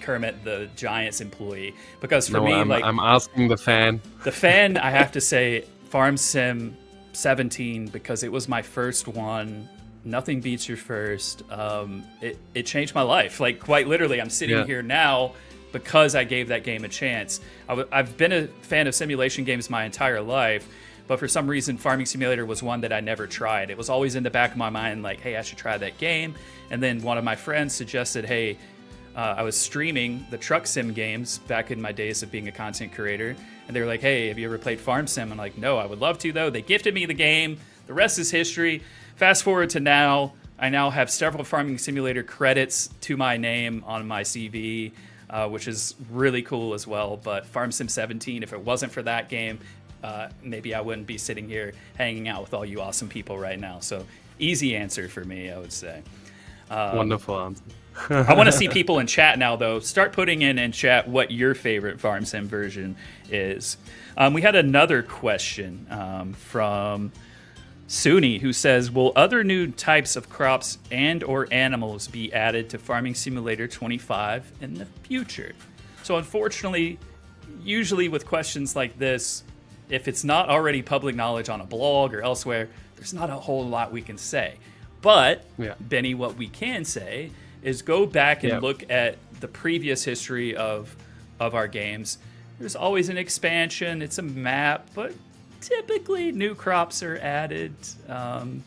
Kermit the Giants employee? Because for me, I'm asking the fan. The fan, I have to say, Farm Sim 17, because it was my first one. Nothing beats your first. It changed my life. Like, quite literally, I'm sitting here now because I gave that game a chance. I've been a fan of simulation games my entire life, but for some reason, Farming Simulator was one that I never tried. It was always in the back of my mind, like, hey, I should try that game. And then one of my friends suggested, hey, I was streaming the truck sim games back in my days of being a content creator. And they were like, hey, have you ever played Farm Sim? I'm like, no, I would love to, though. They gifted me the game. The rest is history. Fast forward to now, I now have several Farming Simulator credits to my name on my CV, which is really cool as well. But Farm Sim 17, if it wasn't for that game, maybe I wouldn't be sitting here hanging out with all you awesome people right now. So easy answer for me, I would say. Wonderful answer. I want to see people in chat now, though. Start putting in chat what your favorite Farm Sim version is. We had another question from Suni, who says, will other new types of crops and or animals be added to Farming Simulator 25 in the future? So unfortunately, usually with questions like this, if it's not already public knowledge on a blog or elsewhere, there's not a whole lot we can say. But, Benny, what we can say is go back and look at the previous history of our games. There's always an expansion, it's a map, but typically new crops are added.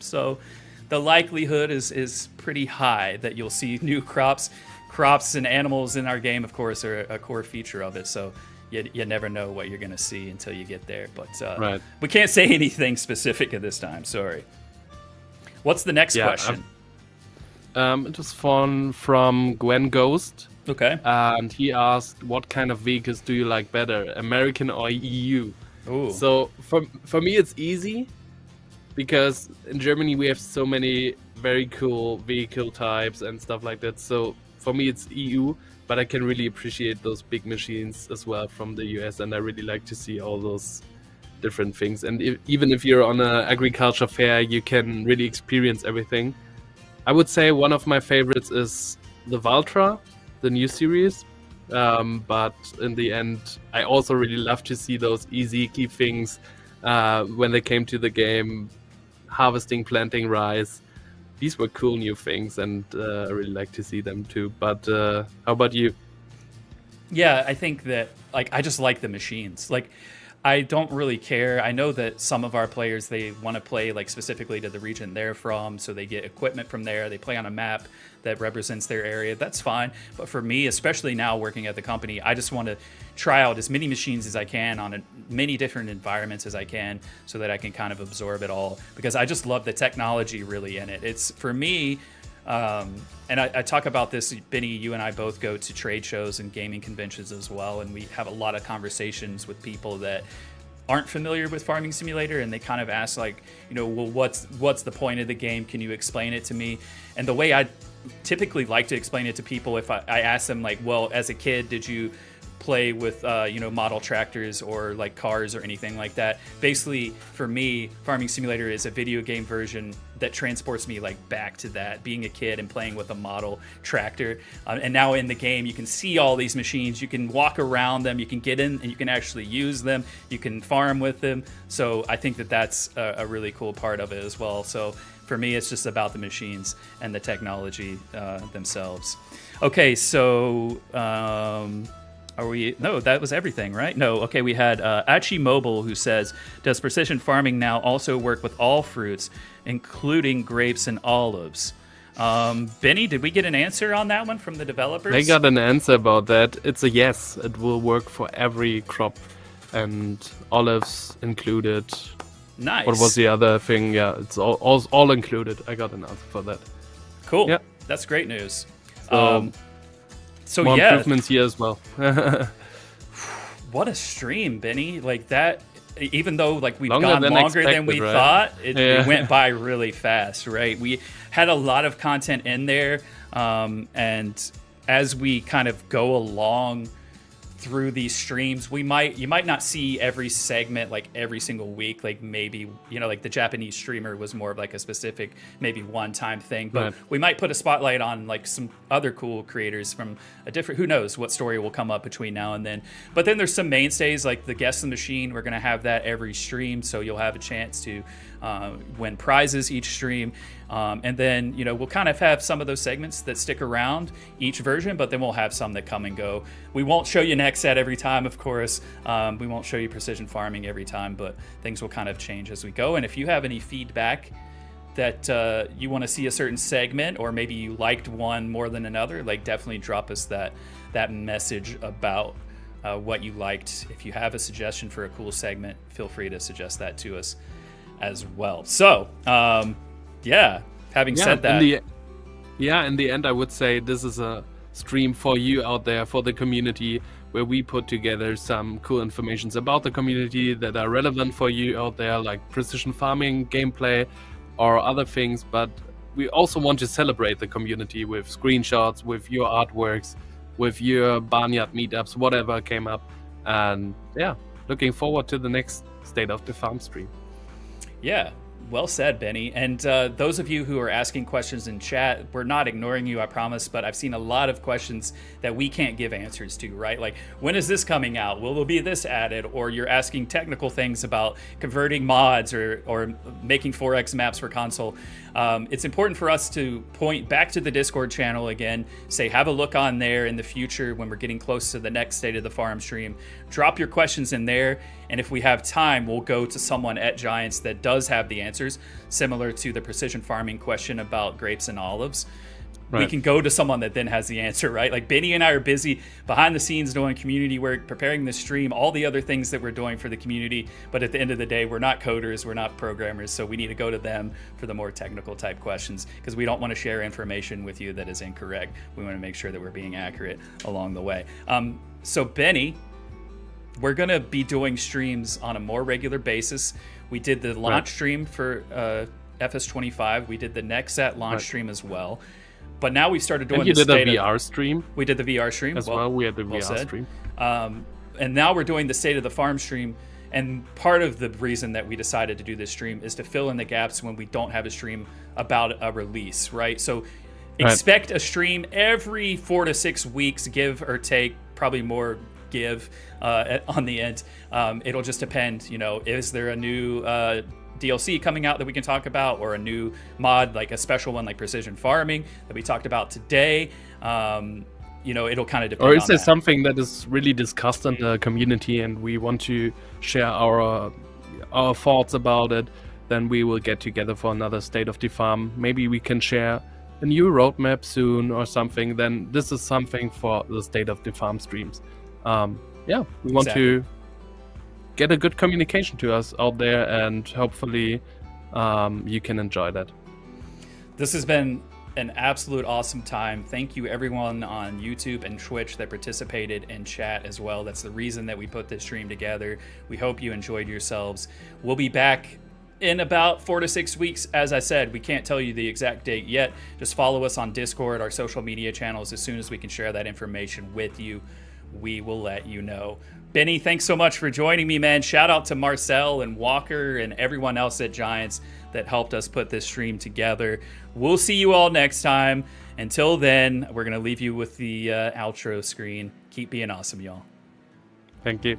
So the likelihood is pretty high that you'll see new crops. Crops and animals in our game, of course, are a core feature of it. So you never know what you're going to see until you get there. But we can't say anything specific at this time. Sorry. What's the next question? It was from Gwen Ghost. Okay. And he asked, what kind of vehicles do you like better, American or EU? Ooh. So for me, it's easy because in Germany we have so many very cool vehicle types and stuff like that. So for me, it's EU, but I can really appreciate those big machines as well from the US, and I really like to see all those different things. And even if you're on an agriculture fair, you can really experience everything. I would say one of my favorites is the Valtra, the new series. But in the end, I also really love to see those easy key things when they came to the game, harvesting, planting rice. These were cool new things, and I really like to see them too. But how about you? Yeah, I think that I just like the machines. I don't really care. I know that some of our players, they want to play specifically to the region they're from, so they get equipment from there. They play on a map that represents their area. That's fine. But for me, especially now working at the company, I just want to try out as many machines as I can on many different environments as I can, so that I can kind of absorb it all, because I just love the technology really in it. It's, for me, and I talk about this, Benny, you and I both go to trade shows and gaming conventions as well, and we have a lot of conversations with people that aren't familiar with Farming Simulator, and they kind of ask well, what's the point of the game? Can you explain it to me? And the way I typically like to explain it to people, if I ask them well, as a kid, did you play with model tractors or cars or anything like that? Basically, for me, Farming Simulator is a video game version that transports me back to that, being a kid and playing with a model tractor. And now in the game, you can see all these machines, you can walk around them, you can get in and you can actually use them, you can farm with them. So I think that that's a really cool part of it as well. So for me, it's just about the machines and the technology themselves. Okay, so no, that was everything, right? No, okay, we had Achi Mobile, who says, does precision farming now also work with all fruits, including grapes and olives? Benny, did we get an answer on that one from the developers? They got an answer about that. It's a yes. It will work for every crop, and olives included. Nice. What was the other thing? Yeah, it's all included. I got an answer for that. Cool. Yeah. That's great news. So, So more yeah, improvements here as well. what a stream, Benny. Like that, even though like we've Longer gone than longer than we expected, right? thought, it Yeah. went by really fast, right? We had a lot of content in there, and as we kind of go along through these streams, you might not see every segment like every single week. Like maybe, like the Japanese streamer was more of like a specific, maybe one-time thing, but Right. we might put a spotlight on like some other cool creators from a different, who knows what story will come up between now and then. But then there's some mainstays like the Guess the Machine. We're going to have that every stream, so you'll have a chance to win prizes each stream. And then, we'll kind of have some of those segments that stick around each version, but then we'll have some that come and go. We won't show you Nextset every time, of course. We won't show you precision farming every time, but things will kind of change as we go. And if you have any feedback that you want to see a certain segment, or maybe you liked one more than another, like definitely drop us that message about what you liked. If you have a suggestion for a cool segment, feel free to suggest that to us as well. So, having said that, in the end, I would say this is a stream for you out there, for the community, where we put together some cool informations about the community that are relevant for you out there, like precision farming, gameplay, or other things. But we also want to celebrate the community with screenshots, with your artworks, with your barnyard meetups, whatever came up. And yeah, looking forward to the next State of the Farm stream. Yeah, well said, Benny. And those of you who are asking questions in chat, we're not ignoring you, I promise, but I've seen a lot of questions that we can't give answers to, right? Like, when is this coming out? Will there be this added? Or you're asking technical things about converting mods or making 4X maps for console. It's important for us to point back to the Discord channel again, say have a look on there in the future when we're getting close to the next State of the Farm stream. Drop your questions in there, and if we have time, we'll go to someone at Giants that does have the answers, similar to the precision farming question about grapes and olives. We Right. can go to someone that then has the answer, right? Like Benny and I are busy behind the scenes doing community work, preparing the stream, all the other things that we're doing for the community. But at the end of the day, we're not coders, we're not programmers, so we need to go to them for the more technical type questions, because we don't want to share information with you that is incorrect. We want to make sure that we're being accurate along the way. So Benny, we're going to be doing streams on a more regular basis. We did the launch stream for FS25. We did the Nextset launch stream as well. But now we've started doing And you the did a state of, VR stream we did the VR stream as well. We had the well VR said. stream. And now we're doing the State of the Farm stream. And part of the reason that we decided to do this stream is to fill in the gaps when we don't have a stream about a release, right? So expect a stream every 4 to 6 weeks, give or take, probably more give on the end. It'll just depend, is there a new DLC coming out that we can talk about, or a new mod, like a special one like precision farming that we talked about today? It'll kind of depend Or is on there that. something that is really discussed in the community and we want to share our thoughts about it? Then we will get together for another State of the Farm. Maybe we can share a new roadmap soon or something. Then this is something for the State of the Farm streams. We want Exactly. to get a good communication to us out there, and hopefully you can enjoy that. This has been an absolute awesome time. Thank you everyone on YouTube and Twitch that participated in chat as well. That's the reason that we put this stream together. We hope you enjoyed yourselves. We'll be back in about 4 to 6 weeks. As I said, we can't tell you the exact date yet. Just follow us on Discord, our social media channels. As soon as we can share that information with you, we will let you know. Benny, thanks so much for joining me, man. Shout out to Marcel and Walker and everyone else at Giants that helped us put this stream together. We'll see you all next time. Until then, we're going to leave you with the outro screen. Keep being awesome, y'all. Thank you.